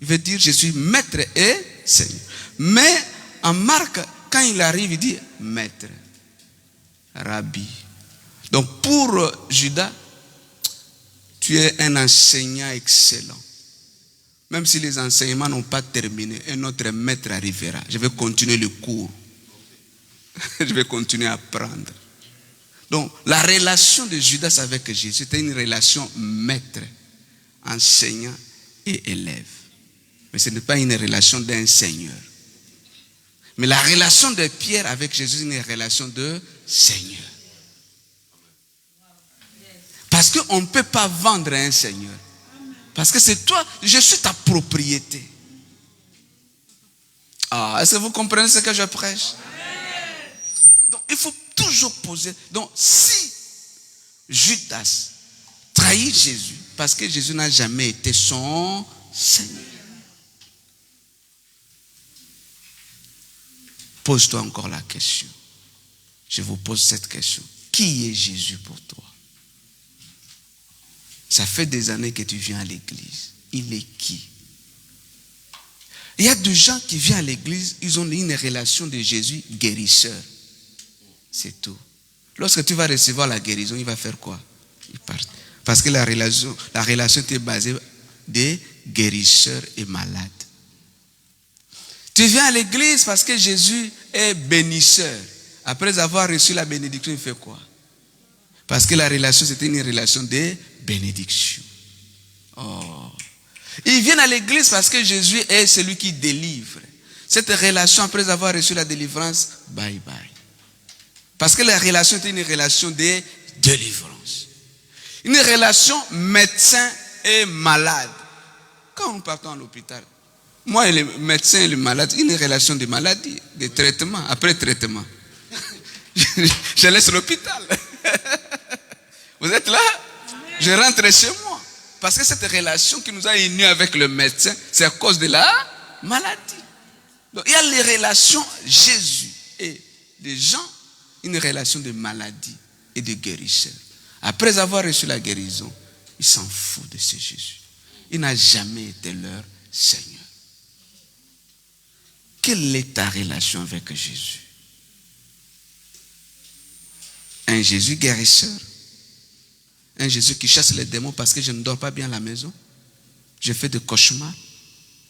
Il veut dire je suis maître et Seigneur. Mais en Marc, quand il arrive, il dit maître, rabbi. Donc pour Judas, tu es un enseignant excellent. Même si les enseignements n'ont pas terminé, un autre maître arrivera. Je vais continuer le cours. Je vais continuer à apprendre. Donc la relation de Judas avec Jésus, c'était une relation maître, enseignant et élève. Mais ce n'est pas une relation d'un Seigneur. Mais la relation de Pierre avec Jésus est une relation de Seigneur. Parce qu'on ne peut pas vendre un Seigneur. Parce que c'est toi, je suis ta propriété. Est-ce que vous comprenez ce que je prêche? Donc il faut toujours poser. Donc si Judas trahit Jésus, parce que Jésus n'a jamais été son Seigneur. Pose-toi encore la question. Je vous pose cette question. Qui est Jésus pour toi? Ça fait des années que tu viens à l'église. Il est qui? Il y a des gens qui viennent à l'église, ils ont une relation de Jésus guérisseur. C'est tout. Lorsque tu vas recevoir la guérison, il va faire quoi? Il part. Parce que la relation était basée des guérisseurs et malades. Tu viens à l'église parce que Jésus est bénisseur. Après avoir reçu la bénédiction, il fait quoi? Parce que la relation, c'était une relation de bénédiction. Oh. Ils viennent à l'église parce que Jésus est celui qui délivre. Cette relation, après avoir reçu la délivrance, bye bye. Parce que la relation était une relation de délivrance. Une relation médecin et malade. Quand nous partons à l'hôpital, moi et le médecin et le malade, une relation de maladie, de traitement, après traitement. Je laisse l'hôpital. Vous êtes là? Je rentre chez moi. Parce que cette relation qui nous a unis avec le médecin, c'est à cause de la maladie. Donc, il y a les relations Jésus et les gens, une relation de maladie et de guérison. Après avoir reçu la guérison, ils s'en foutent de ce Jésus. Il n'a jamais été leur Seigneur. Quelle est ta relation avec Jésus? Un Jésus guérisseur? Un Jésus qui chasse les démons parce que je ne dors pas bien à la maison? Je fais des cauchemars?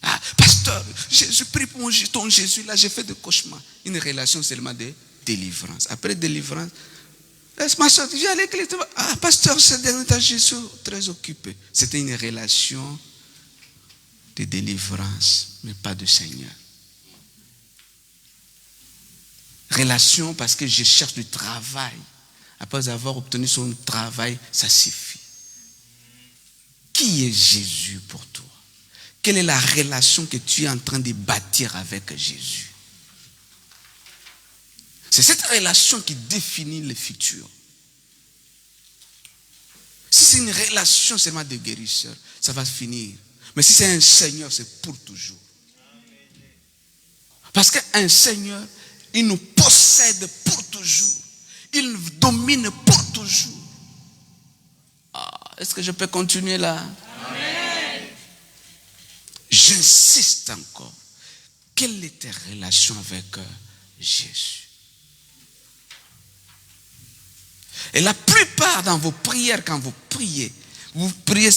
Ah, pasteur, je prie pour ton Jésus là, j'ai fait des cauchemars. Une relation seulement de délivrance. Après délivrance, ma soeur, viens à l'église. Ah, pasteur, ce dernier temps, je suis très occupé. C'était une relation de délivrance, mais pas de Seigneur. Relation parce que je cherche du travail. Après avoir obtenu son travail, ça suffit. Qui est Jésus pour toi? Quelle est la relation que tu es en train de bâtir avec Jésus? C'est cette relation qui définit le futur. Si c'est une relation seulement de guérisseur, ça va finir. Mais si c'est un Seigneur, c'est pour toujours. Parce qu'un Seigneur, il nous possède pour toujours. Il nous domine pour toujours. Ah, est-ce que je peux continuer là? Amen. J'insiste encore. Quelle est ta relation avec Jésus? Et la plupart dans vos prières, quand vous priez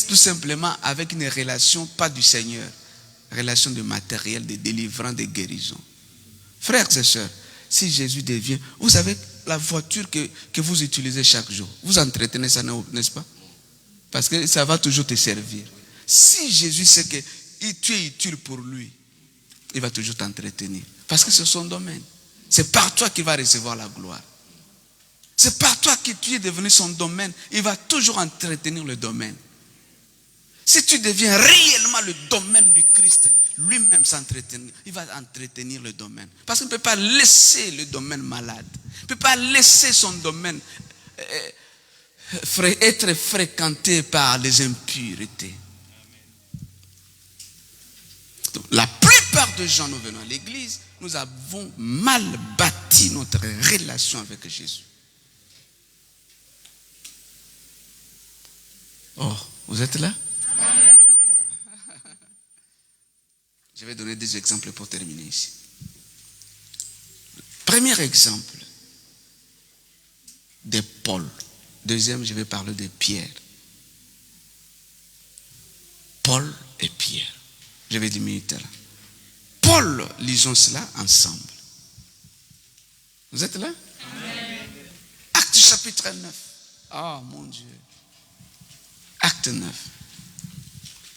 tout simplement avec une relation, pas du Seigneur, relation de matériel, de délivrance, de guérison. Frères et sœurs, si Jésus devient, vous savez, la voiture que vous utilisez chaque jour, vous entretenez ça, n'est-ce pas? Parce que ça va toujours te servir. Si Jésus sait que tu es utile pour lui, il va toujours t'entretenir. Parce que c'est son domaine. C'est par toi qu'il va recevoir la gloire. C'est par toi que tu es devenu son domaine. Il va toujours entretenir le domaine. Si tu deviens réellement le domaine du Christ, lui-même s'entretenir, il va entretenir le domaine. Parce qu'il ne peut pas laisser le domaine malade. Il ne peut pas laisser son domaine être fréquenté par les impuretés. Donc, la plupart des gens, nous venons à l'église, nous avons mal bâti notre relation avec Jésus. Oh, vous êtes là? Je vais donner des exemples pour terminer ici. Premier exemple de Paul. Deuxième, je vais parler de Pierre. Paul et Pierre. Je vais diminuer là. Paul, lisons cela ensemble. Vous êtes là? Amen. Acte chapitre 9. Oh mon Dieu. Acte 9.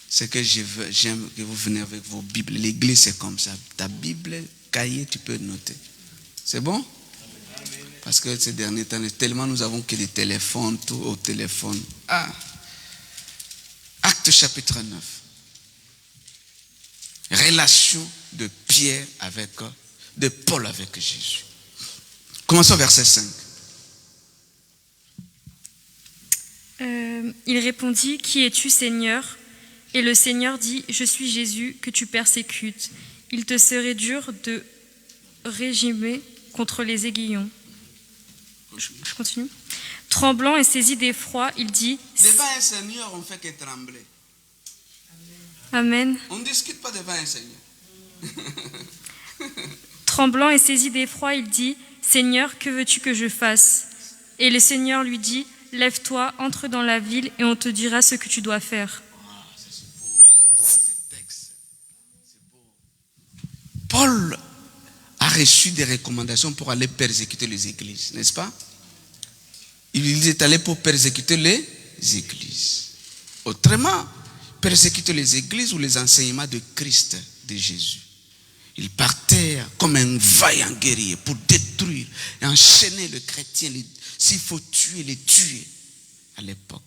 C'est que j'aime que vous venez avec vos Bibles. L'église, c'est comme ça. Ta Bible, cahier, tu peux noter. C'est bon? Parce que ces derniers temps, tellement nous avons que des téléphones, tout au téléphone. Ah! Acte chapitre 9. Relation de Pierre de Paul avec Jésus. Commençons verset 5. Il répondit, « Qui es-tu, Seigneur ?» Et le Seigneur dit, « Je suis Jésus que tu persécutes. Il te serait dur de régimer contre les aiguillons. » Je continue. Tremblant et saisi d'effroi, il dit, « Devant un Seigneur, on ne fait que trembler. » Amen. On ne discute pas devant un Seigneur. Tremblant et saisi d'effroi, il dit, « Seigneur, que veux-tu que je fasse ?» Et le Seigneur lui dit, « Lève-toi, entre dans la ville et on te dira ce que tu dois faire. » reçu des recommandations pour aller persécuter les églises, n'est-ce pas? Il est allé pour persécuter les églises. Autrement, persécuter les églises ou les enseignements de Christ, de Jésus. Il partait comme un vaillant guerrier pour détruire et enchaîner le chrétien. S'il faut tuer, les tuer à l'époque.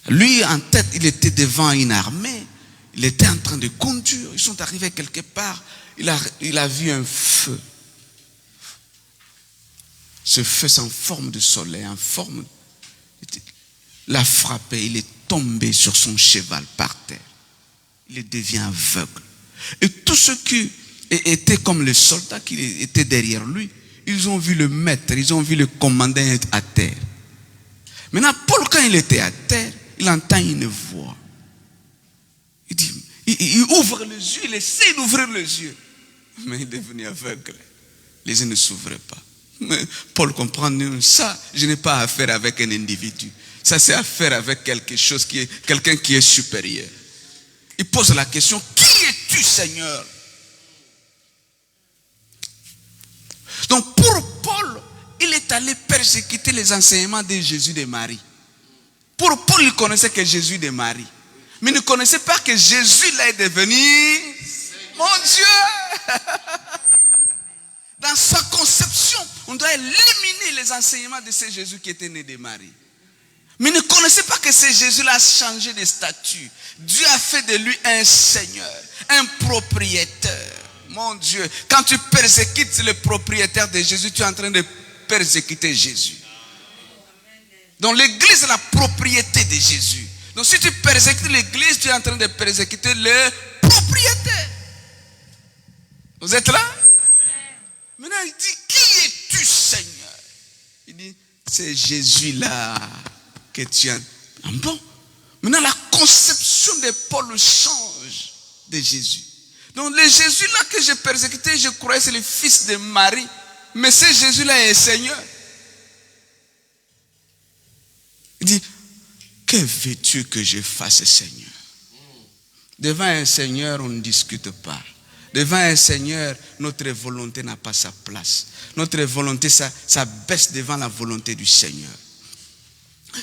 Lui, en tête, il était devant une armée. Il était en train de conduire. Ils sont arrivés quelque part. Il a vu un feu. Ce feu, c'est en forme de soleil, en forme. L'a frappé. Il est tombé sur son cheval par terre. Il devient aveugle. Et tous ceux qui étaient comme les soldats qui étaient derrière lui, ils ont vu le maître, ils ont vu le commandant être à terre. Maintenant, Paul, quand il était à terre, il entend une voix. Il ouvre les yeux, il essaie d'ouvrir les yeux. Mais il est devenu aveugle. Les yeux ne s'ouvraient pas. Mais Paul comprend, ça, je n'ai pas affaire avec un individu. Ça, c'est affaire avec quelqu'un qui est supérieur. Il pose la question, qui es-tu, Seigneur? Donc pour Paul, il est allé persécuter les enseignements de Jésus de Marie. Pour Paul, il connaissait que Jésus de Marie. Mais il ne connaissait pas que Jésus là est devenu mon Dieu. Dans sa conception, on doit éliminer les enseignements de ce Jésus qui était né de Marie. Mais il ne connaissait pas que ce Jésus-là a changé de statut. Dieu a fait de lui un Seigneur, un propriétaire. Mon Dieu, quand tu persécutes le propriétaire de Jésus, tu es en train de persécuter Jésus. Donc l'église est la propriété de Jésus. Donc si tu persécutes l'église, tu es en train de persécuter le propriétaire. Vous êtes là? Maintenant il dit, qui es-tu, Seigneur? Il dit, c'est Jésus-là que tu as. Ah bon? Maintenant la conception de Paul change de Jésus. Donc le Jésus-là que j'ai persécuté, je croyais c'est le fils de Marie. Mais ce Jésus-là est Seigneur. Il dit, que veux-tu que je fasse, Seigneur? Devant un Seigneur, on ne discute pas. Devant un Seigneur, notre volonté n'a pas sa place. Notre volonté, ça baisse devant la volonté du Seigneur.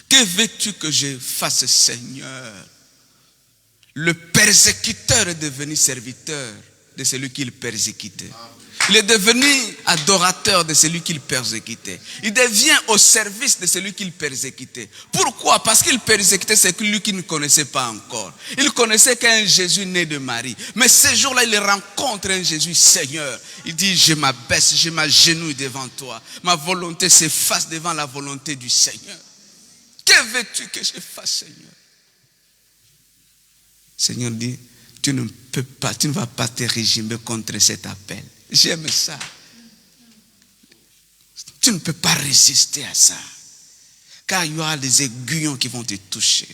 Que veux-tu que je fasse, Seigneur? Le persécuteur est devenu serviteur de celui qu'il persécutait. Il est devenu adorateur de celui qu'il persécutait. Il devient au service de celui qu'il persécutait. Pourquoi? Parce qu'il persécutait celui qu'il ne connaissait pas encore. Il connaissait qu'un Jésus né de Marie. Mais ce jour-là, il rencontre un Jésus Seigneur. Il dit, je m'abaisse, je m'agenouille devant toi. Ma volonté s'efface devant la volonté du Seigneur. Que veux-tu que je fasse, Seigneur? Seigneur dit, tu ne peux pas, tu ne vas pas te régimer contre cet appel. J'aime ça. Tu ne peux pas résister à ça. Car il y aura des aiguillons qui vont te toucher.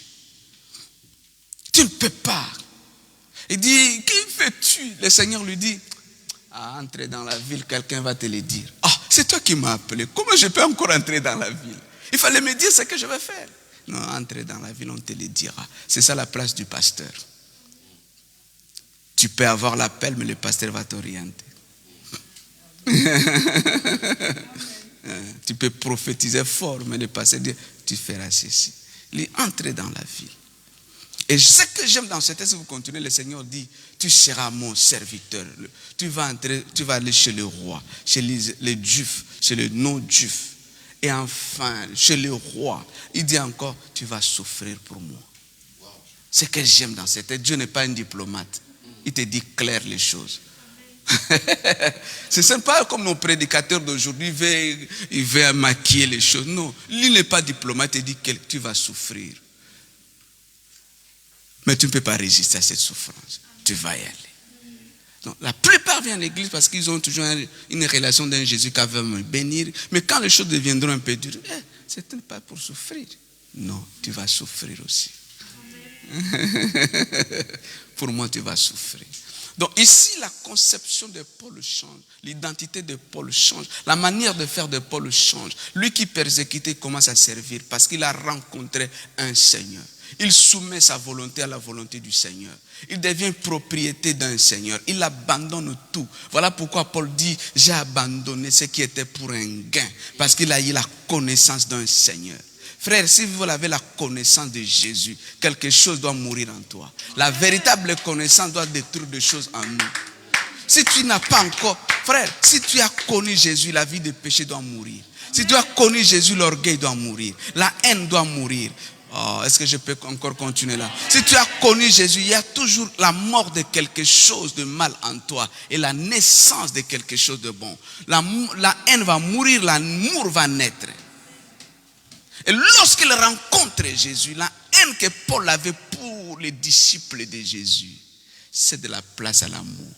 Tu ne peux pas. Il dit, qui fais-tu? Le Seigneur lui dit, entre dans la ville, quelqu'un va te le dire. Ah, c'est toi qui m'as appelé. Comment je peux encore entrer dans la ville? Il fallait me dire ce que je vais faire. Non, entrer dans la ville, on te le dira. C'est ça la place du pasteur. Tu peux avoir l'appel, mais le pasteur va t'orienter. Tu peux prophétiser fort, mais le pasteur dit, tu feras ceci. Il est entré dans la ville. Et ce que j'aime dans ce texte, vous continuez, le Seigneur dit, tu seras mon serviteur. Tu vas aller chez le roi, chez les juifs, chez les non-juifs. Et enfin, chez le roi, il dit encore, tu vas souffrir pour moi. Ce que j'aime dans ce texte, Dieu n'est pas un diplomate. Il te dit clair les choses. Ce n'est pas comme nos prédicateurs d'aujourd'hui, il veut maquiller les choses. Non, lui n'est pas diplomate, il dit que tu vas souffrir. Mais tu ne peux pas résister à cette souffrance. Tu vas y aller. Donc, la plupart viennent à l'église parce qu'ils ont toujours une relation d'un Jésus qui va me bénir. Mais quand les choses deviendront un peu dures, ce n'est pas pour souffrir. Non, tu vas souffrir aussi. Pour moi, tu vas souffrir. Donc ici, la conception de Paul change, l'identité de Paul change, la manière de faire de Paul change. Lui qui persécutait commence à servir parce qu'il a rencontré un Seigneur. Il soumet sa volonté à la volonté du Seigneur. Il devient propriété d'un Seigneur. Il abandonne tout. Voilà pourquoi Paul dit, j'ai abandonné ce qui était pour un gain, parce qu'il a eu la connaissance d'un Seigneur. Frère, si vous avez la connaissance de Jésus, quelque chose doit mourir en toi. La véritable connaissance doit détruire des choses en nous. Si tu n'as pas encore, frère, si tu as connu Jésus, la vie de péché doit mourir. Si tu as connu Jésus, l'orgueil doit mourir. La haine doit mourir. Oh, est-ce que je peux encore continuer là? Si tu as connu Jésus, il y a toujours la mort de quelque chose de mal en toi et la naissance de quelque chose de bon. La haine va mourir, l'amour va naître. Et lorsqu'il rencontre Jésus, la haine que Paul avait pour les disciples de Jésus, c'est de la place à l'amour.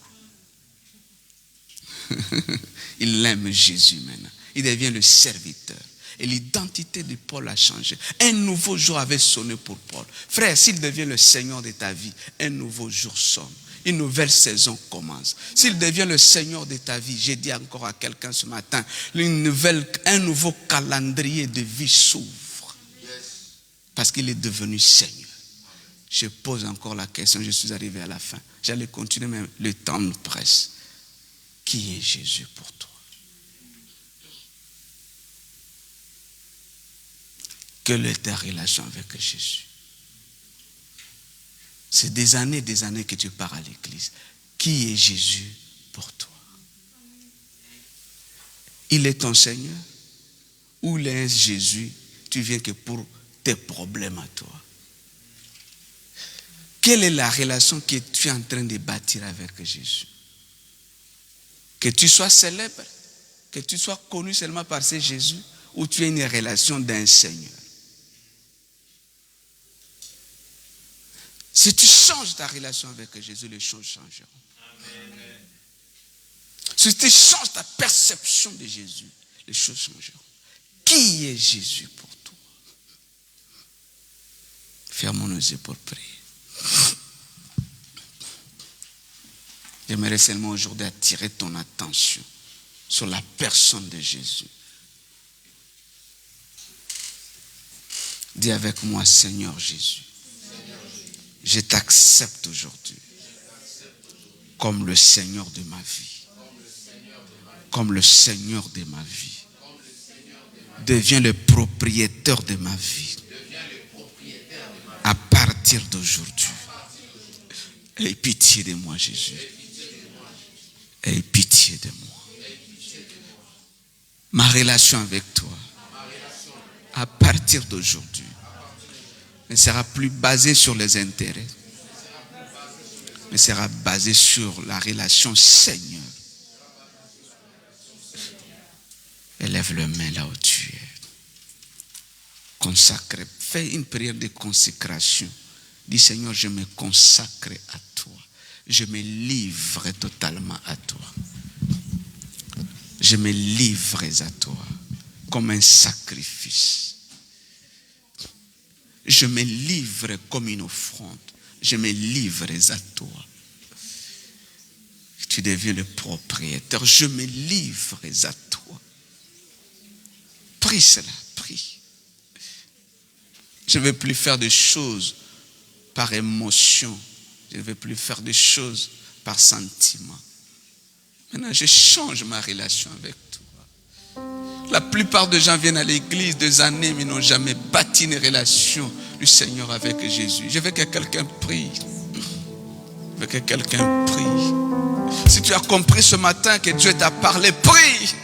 Il aime Jésus maintenant. Il devient le serviteur. Et l'identité de Paul a changé. Un nouveau jour avait sonné pour Paul. Frère, s'il devient le Seigneur de ta vie, un nouveau jour sonne. Une nouvelle saison commence. S'il devient le Seigneur de ta vie, j'ai dit encore à quelqu'un ce matin, un nouveau calendrier de vie s'ouvre. Parce qu'il est devenu Seigneur. Je pose encore la question, je suis arrivé à la fin. J'allais continuer, mais le temps me presse. Qui est Jésus pour toi? Quelle est ta relation avec Jésus? C'est des années que tu pars à l'église. Qui est Jésus pour toi? Il est ton Seigneur? Ou il est Jésus? Tu viens que pour tes problèmes à toi. Quelle est la relation que tu es en train de bâtir avec Jésus? Que tu sois célèbre, que tu sois connu seulement par ce Jésus, ou tu as une relation d'un Seigneur? Si tu changes ta relation avec Jésus, les choses changeront. Amen. Si tu changes ta perception de Jésus, les choses changeront. Qui est Jésus pour toi? Fermons nos yeux pour prier. J'aimerais seulement aujourd'hui attirer ton attention sur la personne de Jésus. Dis avec moi, Seigneur Jésus, je t'accepte aujourd'hui comme le Seigneur de ma vie. Comme le Seigneur de ma vie. Deviens le propriétaire de ma vie. À partir d'aujourd'hui. Aie pitié de moi, Jésus. Aie pitié de moi. Ma relation avec toi, à partir d'aujourd'hui, ne sera plus basée sur les intérêts, mais sera basée sur la relation Seigneur. Élève le main là où tu es. Consacre. Fais une prière de consécration. Dis Seigneur, je me consacre à toi. Je me livre totalement à toi. Je me livre à toi comme un sacrifice. Je me livre comme une offrande. Je me livre à toi. Tu deviens le propriétaire. Je me livre à toi. Prie cela, prie. Je ne veux plus faire des choses par émotion. Je ne veux plus faire des choses par sentiment. Maintenant, je change ma relation avec toi. La plupart des gens viennent à l'église des années, mais n'ont jamais bâti une relation du Seigneur avec Jésus. Je veux que quelqu'un prie. Je veux que quelqu'un prie. Si tu as compris ce matin que Dieu t'a parlé, prie.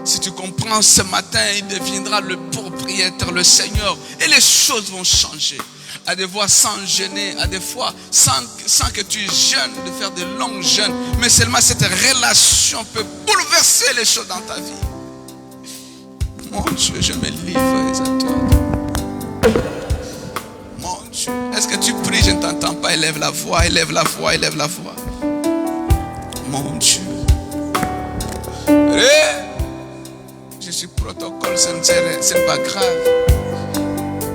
Si tu comprends ce matin, il deviendra le propriétaire, le Seigneur. Et les choses vont changer. À des fois sans jeûner, à des fois sans que tu jeûnes, de faire de longs jeûnes. Mais seulement cette relation peut bouleverser les choses dans ta vie. Mon Dieu, je me livre à toi. Mon Dieu, est-ce que tu pries, je ne t'entends pas. Élève la voix, élève la voix, élève la voix. Mon Dieu. Je suis protocole, ce n'est pas grave.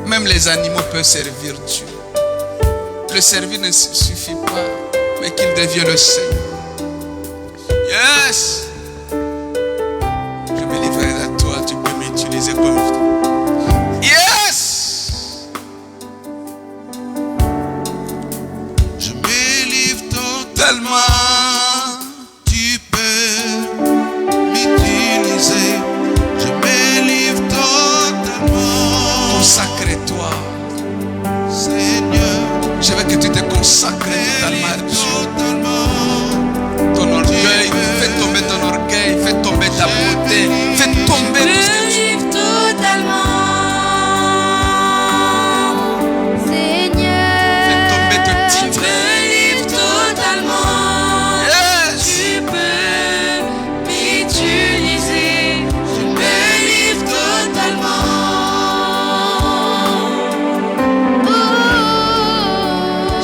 Même les animaux peuvent servir Dieu. Le servir ne suffit pas. mais qu'il devienne le Seigneur. Yes. Je me livrerai à toi, tu peux m'utiliser comme yes. Je me livre totalement. Tu peux m'utiliser. Je me livre totalement. Consacre-toi, Seigneur. je veux que tu te consacres totalement à Dieu. Ton orgueil, fais tomber ton orgueil, fais tomber ta beauté, fais tomber tout ce que tu livre totalement, Seigneur. fais tomber tes titres. Je livre totalement. Yes. Tu peux m'utiliser. Je me livre totalement.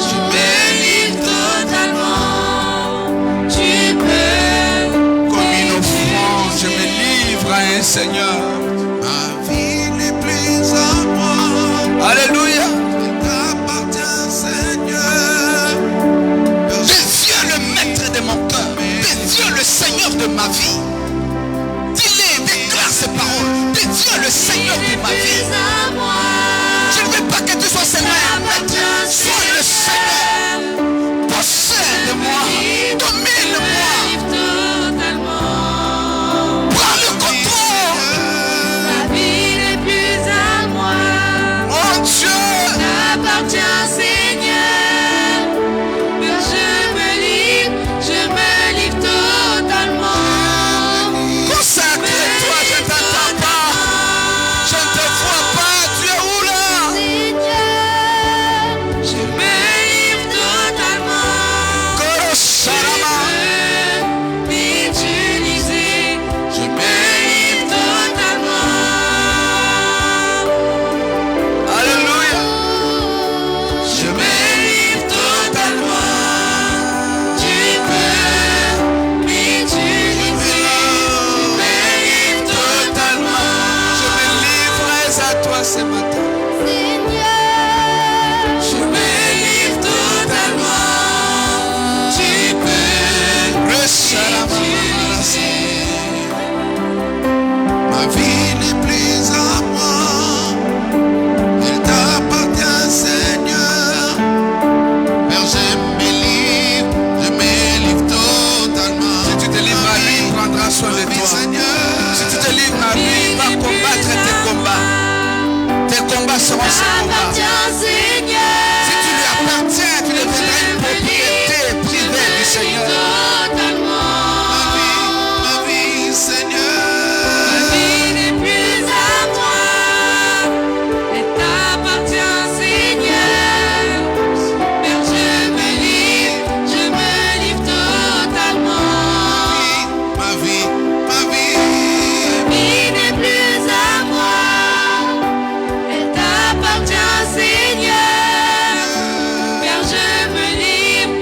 Je me livre totalement. Tu peux. Comme une offrande, je me livre à un Seigneur. Ma vie n'est plus à moi. Alléluia. Elle t'appartient, Seigneur. Deviens le maître de mon cœur. Deviens le Seigneur de ma vie. Dis-le, déclare ces paroles. Deviens le Seigneur de ma vie. À moi. Je ne veux pas que tu sois seulement un maître. Sois le Seigneur. Possède moi. Domine-moi. Prends le contrôle. Ma vie n'est plus à moi. Mon Dieu. T'appartient, Seigneur. Je me livre totalement. Consacre-toi, je ne t'entends pas. Je ne te vois pas. Tu es où là? Seigneur, je me livre totalement. Korosharama. M'utiliser, je me livre totalement. Alléluia. Je me livre totalement. Tu peux m'utiliser. Je me livre totalement. Je me livrerai à toi ce matin. Seigneur, je me livre totalement. Tu peux m'utiliser. Ma vie n'est plus à moi. Elle t'appartient, Seigneur. Père, je me livre totalement. Si tu te livres à lui, il prendra soin de Oui, toi. Seigneur. Si tu te livres à lui, il va combattre tes combats. Tes combats seront ses combats. T'appartient, Seigneur. Si tu lui appartiens, tu deviendras une propriété privée du Seigneur. Ma vie, Seigneur. Ma vie n'est plus à moi. Elle t'appartient, Seigneur. Père, je me livre totalement. Ma vie. Ma vie n'est plus à moi. Elle t'appartient, Seigneur. Père, je me livre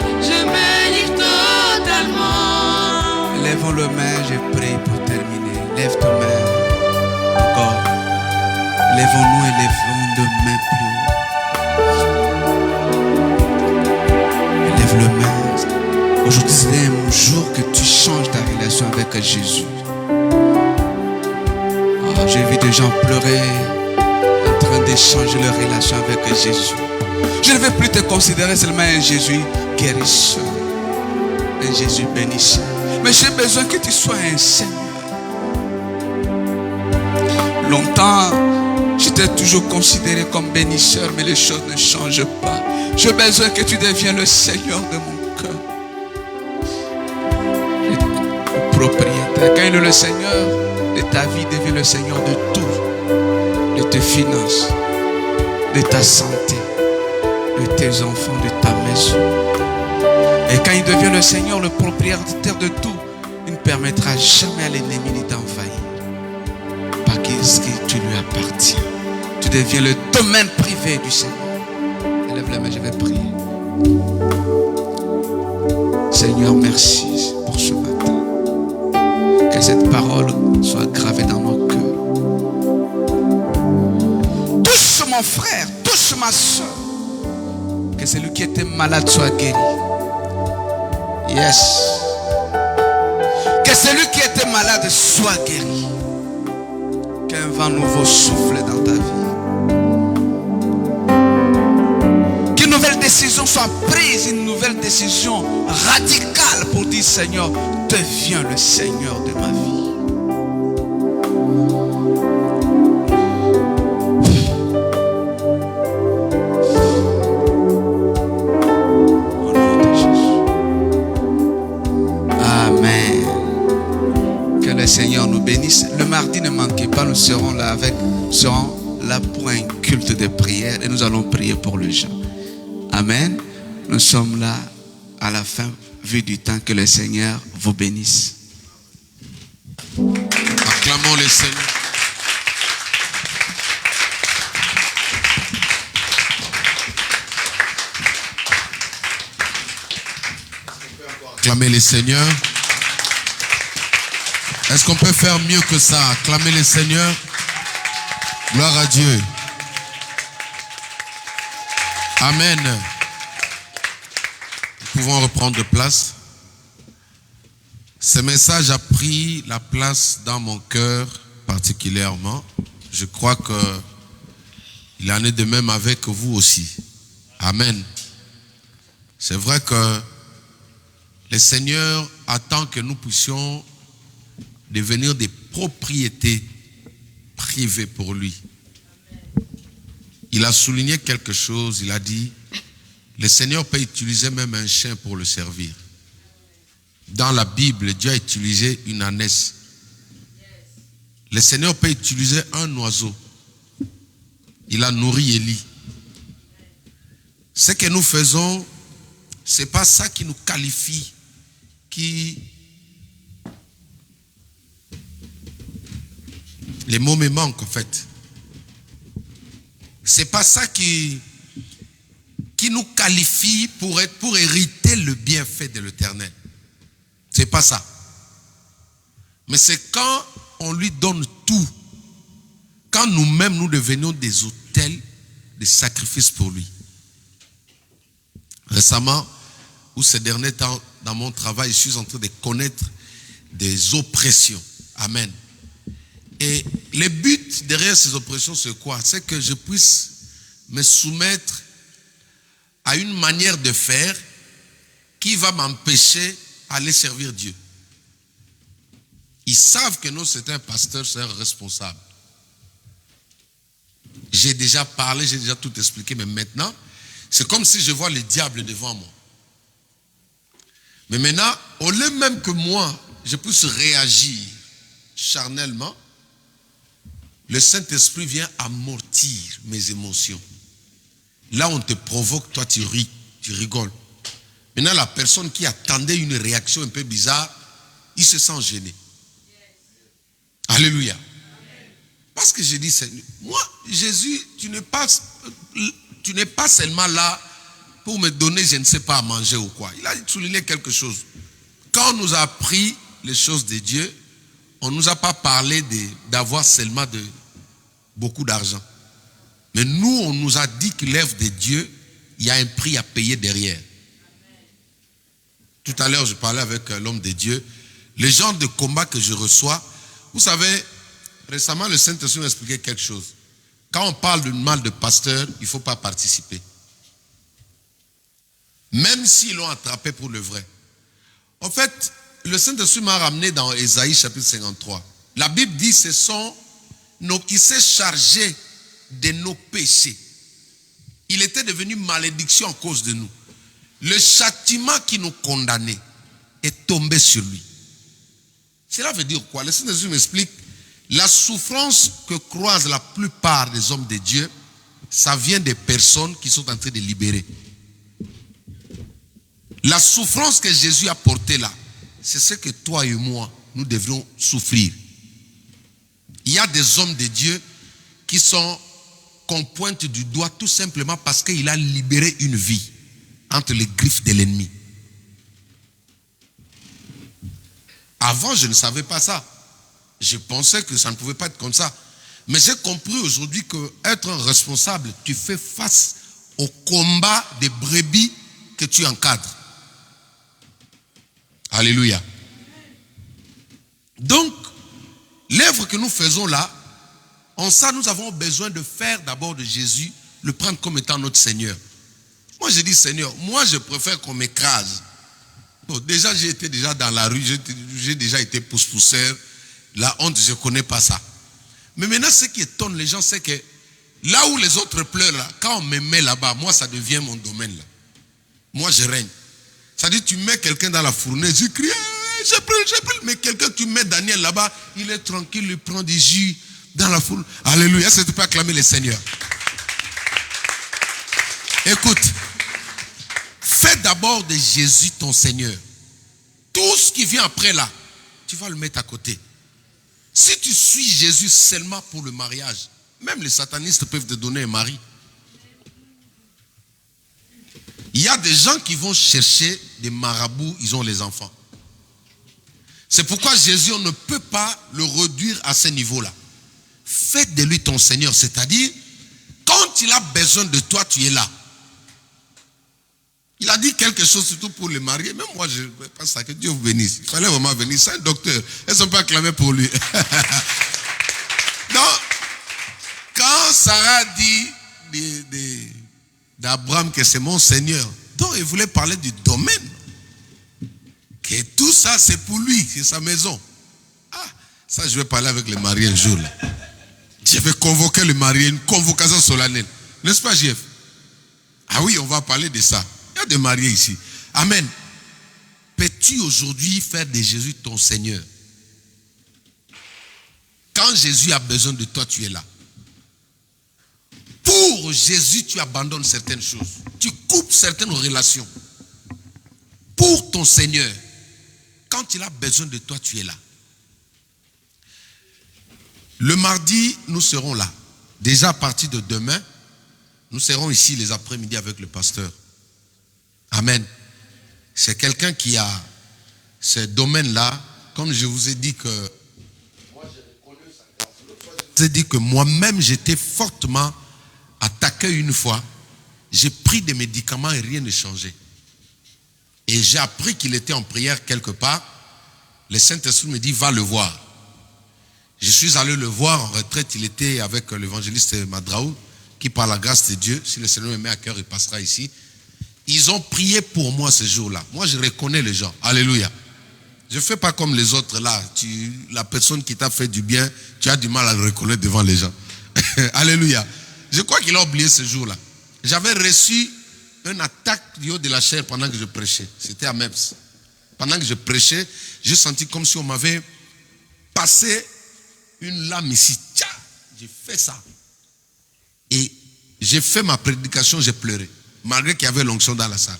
totalement. Lèvons le main, je prie pour terminer. Lève ta main. Encore. Lèvons-nous et lèvons de main plus haut. Lève le main. Aujourd'hui, c'est un jour que tu changes ta relation avec Jésus. J'ai vu des gens pleurer, en train d'échanger leur relation avec Jésus. Je ne veux plus te considérer seulement un Jésus guérisseur, un Jésus bénisseur. Mais j'ai besoin que tu sois un Seigneur. Longtemps, je t'ai toujours considéré comme bénisseur, mais les choses ne changent pas. J'ai besoin que tu deviennes le Seigneur de mon cœur. Le propriétaire. Quand il est le Seigneur de ta vie, devient le Seigneur de tout. De tes finances, de ta santé, de tes enfants, de ta maison. Et quand il devient le Seigneur, le propriétaire de tout, il ne permettra jamais à l'ennemi de t'envahir. Parce que tu lui appartiens. Tu deviens le domaine privé du Seigneur. Lève la main, je vais prier. Seigneur, merci pour ce matin. Que cette parole soit gravée dans nos cœurs. Touche mon frère, touche ma soeur. Que celui qui était malade soit guéri. Yes. Que celui qui était malade soit guéri. Qu'un vent nouveau souffle dans ta vie. Qu'une nouvelle décision soit prise, une nouvelle décision radicale pour dire Seigneur, deviens le Seigneur de ma vie. Au nom de Jésus. Amen. Que le Seigneur nous bénisse. Le mardi, ne manquez pas, nous serons là pour un culte de prière et nous allons prier pour les gens. Amen. Nous sommes là à la fin, vu du temps. Que le Seigneur vous bénisse. Acclamons le Seigneur. Acclamez le Seigneur. Est-ce qu'on peut faire mieux que ça? Acclamer le Seigneur. Gloire à Dieu. Amen. Nous pouvons reprendre place. Ce message a pris la place dans mon cœur particulièrement. Je crois qu'il en est de même avec vous aussi. Amen. C'est vrai que le Seigneur attend que nous puissions devenir des propriétés privées pour lui. Il a souligné quelque chose, il a dit, le Seigneur peut utiliser même un chien pour le servir. Dans la Bible, Dieu a utilisé une ânesse. Le Seigneur peut utiliser un oiseau. Il a nourri Élie. Ce que nous faisons, ce n'est pas ça qui nous qualifie, les mots me manquent en fait. C'est pas ça qui nous qualifie pour hériter le bienfait de l'Éternel. C'est pas ça. Mais c'est quand on lui donne tout, quand nous-mêmes nous devenons des autels de sacrifices pour lui. Récemment, ou ces derniers temps, dans mon travail, je suis en train de connaître des oppressions. Amen. Et le but derrière ces oppressions, c'est quoi? C'est que je puisse me soumettre à une manière de faire qui va m'empêcher d'aller servir Dieu. Ils savent que nous, c'est un pasteur, c'est un responsable. J'ai déjà parlé, j'ai déjà tout expliqué, mais maintenant, c'est comme si je vois le diable devant moi. Mais maintenant, au lieu même que moi, je puisse réagir charnellement, le Saint-Esprit vient amortir mes émotions. Là, on te provoque, toi tu ris, tu rigoles. Maintenant, la personne qui attendait une réaction un peu bizarre, il se sent gêné. Alléluia. Parce que je dis, Seigneur, moi, Jésus, tu n'es pas seulement là pour me donner, je ne sais pas, à manger ou quoi. Il a souligné quelque chose. Quand on nous a appris les choses de Dieu, on ne nous a pas parlé d'avoir seulement beaucoup d'argent. Mais nous, on nous a dit que l'œuvre de Dieu, il y a un prix à payer derrière. Tout à l'heure, je parlais avec l'homme de Dieu. Les genres de combat que je reçois, vous savez, récemment, le Saint-Esprit m'a expliqué quelque chose. Quand on parle de mal de pasteur, il ne faut pas participer. Même s'ils l'ont attrapé pour le vrai. En fait, le Saint-Esprit m'a ramené dans Ésaïe chapitre 53. La Bible dit il s'est chargé de nos péchés. Il était devenu malédiction à cause de nous. Le châtiment qui nous condamnait est tombé sur lui. Cela veut dire quoi? Le Saint-Esprit m'explique. La souffrance que croisent la plupart des hommes de Dieu, ça vient des personnes qui sont en train de libérer. La souffrance que Jésus a portée là, c'est ce que toi et moi, nous devrions souffrir. Il y a des hommes de Dieu qu'on pointe du doigt tout simplement parce qu'il a libéré une vie entre les griffes de l'ennemi. Avant, je ne savais pas ça. Je pensais que ça ne pouvait pas être comme ça. Mais j'ai compris aujourd'hui qu'être un responsable, tu fais face au combat des brebis que tu encadres. Alléluia. Donc, l'œuvre que nous faisons là, en ça, nous avons besoin de faire d'abord de Jésus, le prendre comme étant notre Seigneur. Moi, je dis Seigneur, moi je préfère qu'on m'écrase. Bon, déjà, j'ai été déjà dans la rue, j'ai déjà été pousse-pousseur. La honte, je ne connais pas ça. Mais maintenant, ce qui étonne les gens, c'est que là où les autres pleurent, là, quand on me met là-bas, moi, ça devient mon domaine. Là. Moi, je règne. C'est-à-dire, tu mets quelqu'un dans la fournaise, je crie, j'ai pris. Mais quelqu'un, tu mets Daniel là-bas, il est tranquille, il prend du jus dans la foule. Alléluia, est-ce que tu peux acclamer le Seigneur? Écoute, fais d'abord de Jésus ton Seigneur. Tout ce qui vient après là, tu vas le mettre à côté. Si tu suis Jésus seulement pour le mariage, même les satanistes peuvent te donner un mari. Il y a des gens qui vont chercher des marabouts, ils ont les enfants. C'est pourquoi Jésus, on ne peut pas le réduire à ce niveau-là. Fais de lui ton Seigneur, c'est-à-dire, quand il a besoin de toi, tu es là. Il a dit quelque chose surtout pour les mariés. Même moi, je pense que Dieu vous bénisse. Il fallait vraiment venir. C'est un docteur. Est-ce qu'on peut acclamer pour lui? Donc, quand Sarah dit d'Abraham que c'est mon Seigneur, donc il voulait parler du domaine. Que tout ça, c'est pour lui, c'est sa maison. Ah, ça, je vais parler avec les mariés un jour. Là. Je vais convoquer les mariés, une convocation solennelle. N'est-ce pas, JF? Ah oui, on va parler de ça. Il y a des mariés ici. Amen. Peux-tu aujourd'hui faire de Jésus ton Seigneur? Quand Jésus a besoin de toi, tu es là. Pour Jésus, tu abandonnes certaines choses. Tu coupes certaines relations. Pour ton Seigneur, quand il a besoin de toi, tu es là. Le mardi, nous serons là. Déjà à partir de demain, nous serons ici les après-midi avec le pasteur. Amen. C'est quelqu'un qui a ce domaine-là. Comme je vous ai dit que moi, je vous ai dit que moi-même, j'étais fortement attaqué une fois. J'ai pris des médicaments et rien n'a changé. Et j'ai appris qu'il était en prière quelque part. Le Saint-Esprit me dit, va le voir. Je suis allé le voir en retraite. Il était avec l'évangéliste Madraou, qui par la grâce de Dieu, si le Seigneur me met à cœur, il passera ici. Ils ont prié pour moi ce jour-là. Moi, je reconnais les gens. Alléluia. Je ne fais pas comme les autres là. La personne qui t'a fait du bien, tu as du mal à le reconnaître devant les gens. Alléluia. Je crois qu'il a oublié ce jour-là. J'avais reçu une attaque du haut de la chair pendant que je prêchais. C'était à Meps. Pendant que je prêchais, j'ai senti comme si on m'avait passé une lame ici. Tiens, j'ai fait ça. Et j'ai fait ma prédication, j'ai pleuré. Malgré qu'il y avait l'onction dans la salle.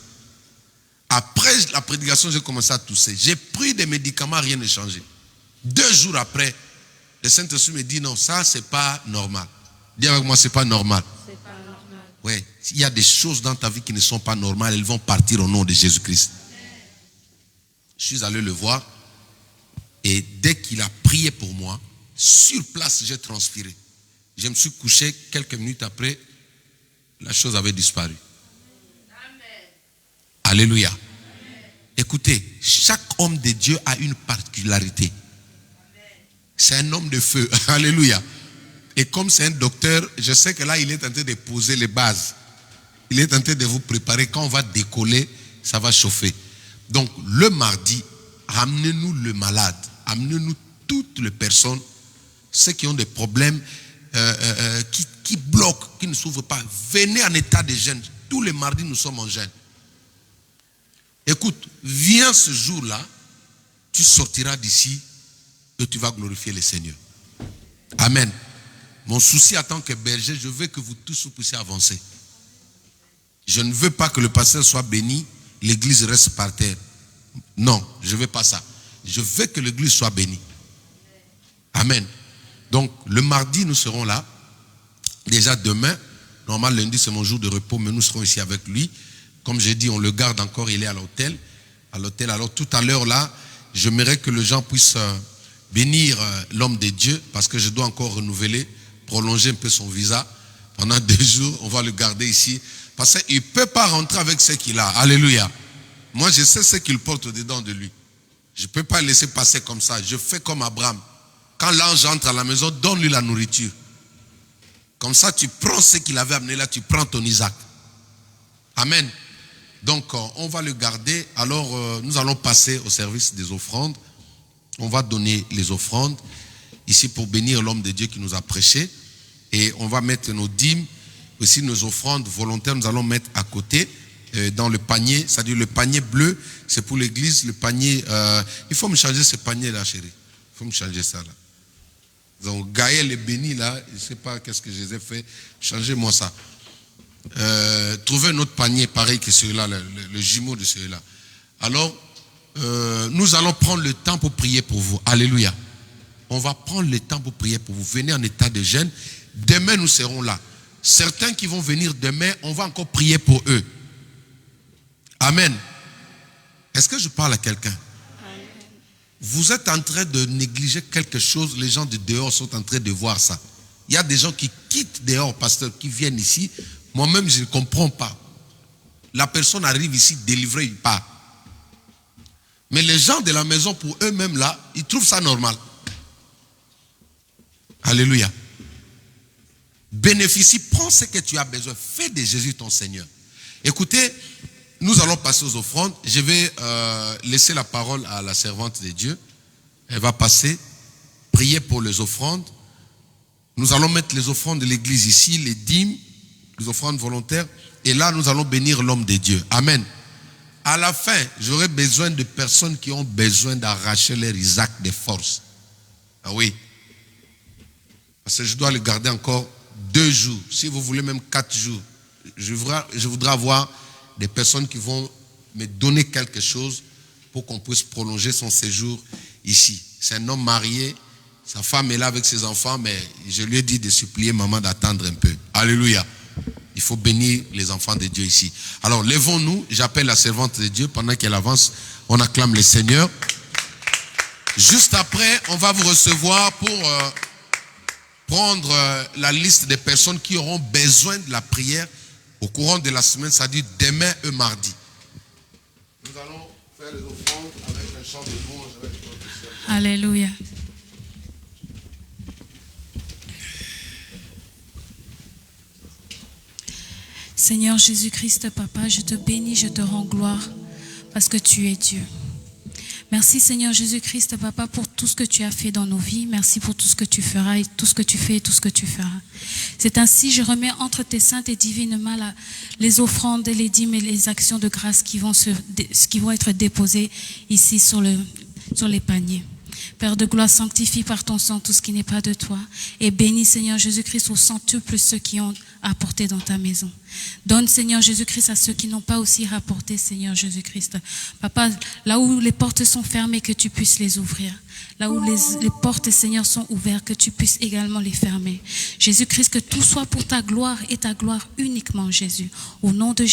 Après la prédication, j'ai commencé à tousser. J'ai pris des médicaments, rien n'a changé. 2 jours après, le Saint-Esprit me dit non, ça c'est pas normal. Dis avec moi, c'est pas normal. C'est pas normal. Oui, il y a des choses dans ta vie qui ne sont pas normales, elles vont partir au nom de Jésus-Christ. Je suis allé le voir et dès qu'il a prié pour moi, sur place, j'ai transpiré. Je me suis couché, quelques minutes après, la chose avait disparu. Alléluia. Amen. Écoutez, chaque homme de Dieu a une particularité. C'est un homme de feu. Alléluia. Et comme c'est un docteur, je sais que là, il est en train de poser les bases. Il est en train de vous préparer. Quand on va décoller, ça va chauffer. Donc, le mardi, amenez-nous le malade. Amenez-nous toutes les personnes, ceux qui ont des problèmes, qui bloquent, qui ne s'ouvrent pas. Venez en état de jeûne. Tous les mardis, nous sommes en jeûne. Écoute, viens ce jour-là, tu sortiras d'ici et tu vas glorifier le Seigneur. Amen. Mon souci en tant que berger, je veux que vous tous vous puissiez avancer. Je ne veux pas que le pasteur soit béni, l'église reste par terre. Non, je ne veux pas ça. Je veux que l'église soit bénie. Amen. Donc, le mardi, nous serons là. Déjà demain, normalement lundi, c'est mon jour de repos, mais nous serons ici avec lui. Comme j'ai dit, on le garde encore, il est à l'hôtel. Alors tout à l'heure là, j'aimerais que les gens puissent bénir l'homme de Dieu, parce que je dois encore renouveler, prolonger un peu son visa. Pendant 2 jours, on va le garder ici. Parce qu'il ne peut pas rentrer avec ce qu'il a. Alléluia. Moi, je sais ce qu'il porte dedans de lui. Je ne peux pas laisser passer comme ça. Je fais comme Abraham. Quand l'ange entre à la maison, donne-lui la nourriture. Comme ça, tu prends ce qu'il avait amené là, tu prends ton Isaac. Amen. Donc, on va le garder. Alors, nous allons passer au service des offrandes. On va donner les offrandes ici pour bénir l'homme de Dieu qui nous a prêché. Et on va mettre nos dîmes, aussi nos offrandes volontaires, nous allons mettre à côté dans le panier. C'est-à-dire le panier bleu, c'est pour l'église. Le panier, il faut me changer ce panier-là, chérie. Il faut me changer ça là. Donc, Gaël est béni là. Je ne sais pas qu'est-ce que je les ai fait. Changez-moi ça. Trouvez un autre panier pareil que celui-là, le jumeau de celui-là. Alors, nous allons prendre le temps pour prier pour vous. Alléluia. On va prendre le temps pour prier pour vous. Venez en état de jeûne. Demain, nous serons là. Certains qui vont venir demain, on va encore prier pour eux. Amen. Est-ce que je parle à quelqu'un? Vous êtes en train de négliger quelque chose. Les gens de dehors sont en train de voir ça. Il y a des gens qui quittent dehors, pasteur, qui viennent ici. Moi-même, je ne comprends pas. La personne arrive ici, délivrée, il part. Mais les gens de la maison, pour eux-mêmes là, ils trouvent ça normal. Alléluia. Bénéficie, prends ce que tu as besoin. Fais de Jésus ton Seigneur. Écoutez, nous allons passer aux offrandes. Je vais laisser la parole à la servante de Dieu. Elle va passer, prier pour les offrandes. Nous allons mettre les offrandes de l'église ici, les dîmes, les offrandes volontaires. Et là, nous allons bénir l'homme de Dieu. Amen. À la fin, j'aurai besoin de personnes qui ont besoin d'arracher leur Isaac de force. Ah oui. Parce que je dois le garder encore 2 jours. Si vous voulez même 4 jours. Je voudrais avoir des personnes qui vont me donner quelque chose pour qu'on puisse prolonger son séjour ici. C'est un homme marié. Sa femme est là avec ses enfants, mais je lui ai dit de supplier maman d'attendre un peu. Alléluia. Il faut bénir les enfants de Dieu ici. Alors, levons-nous. J'appelle la servante de Dieu. Pendant qu'elle avance, on acclame le Seigneur. Juste après, on va vous recevoir pour prendre la liste des personnes qui auront besoin de la prière au courant de la semaine, c'est-à-dire demain et mardi. Nous allons faire les offrandes avec un chant de louange. Alléluia. Seigneur Jésus-Christ, Papa, je te bénis, je te rends gloire parce que tu es Dieu. Merci Seigneur Jésus-Christ, Papa, pour tout ce que tu as fait dans nos vies. Merci pour tout ce que tu feras et tout ce que tu fais et tout ce que tu feras. C'est ainsi, je remets entre tes saintes et divines mains les offrandes, les dîmes et les actions de grâce qui vont être déposées ici sur les paniers. Père de gloire, sanctifie par ton sang tout ce qui n'est pas de toi et bénis Seigneur Jésus-Christ au centuple ceux qui ont apporté dans ta maison. Donne Seigneur Jésus-Christ à ceux qui n'ont pas aussi rapporté Seigneur Jésus-Christ. Papa, là où les portes sont fermées, que tu puisses les ouvrir. Là où les portes Seigneur sont ouvertes, que tu puisses également les fermer. Jésus-Christ, que tout soit pour ta gloire et ta gloire uniquement Jésus. Au nom de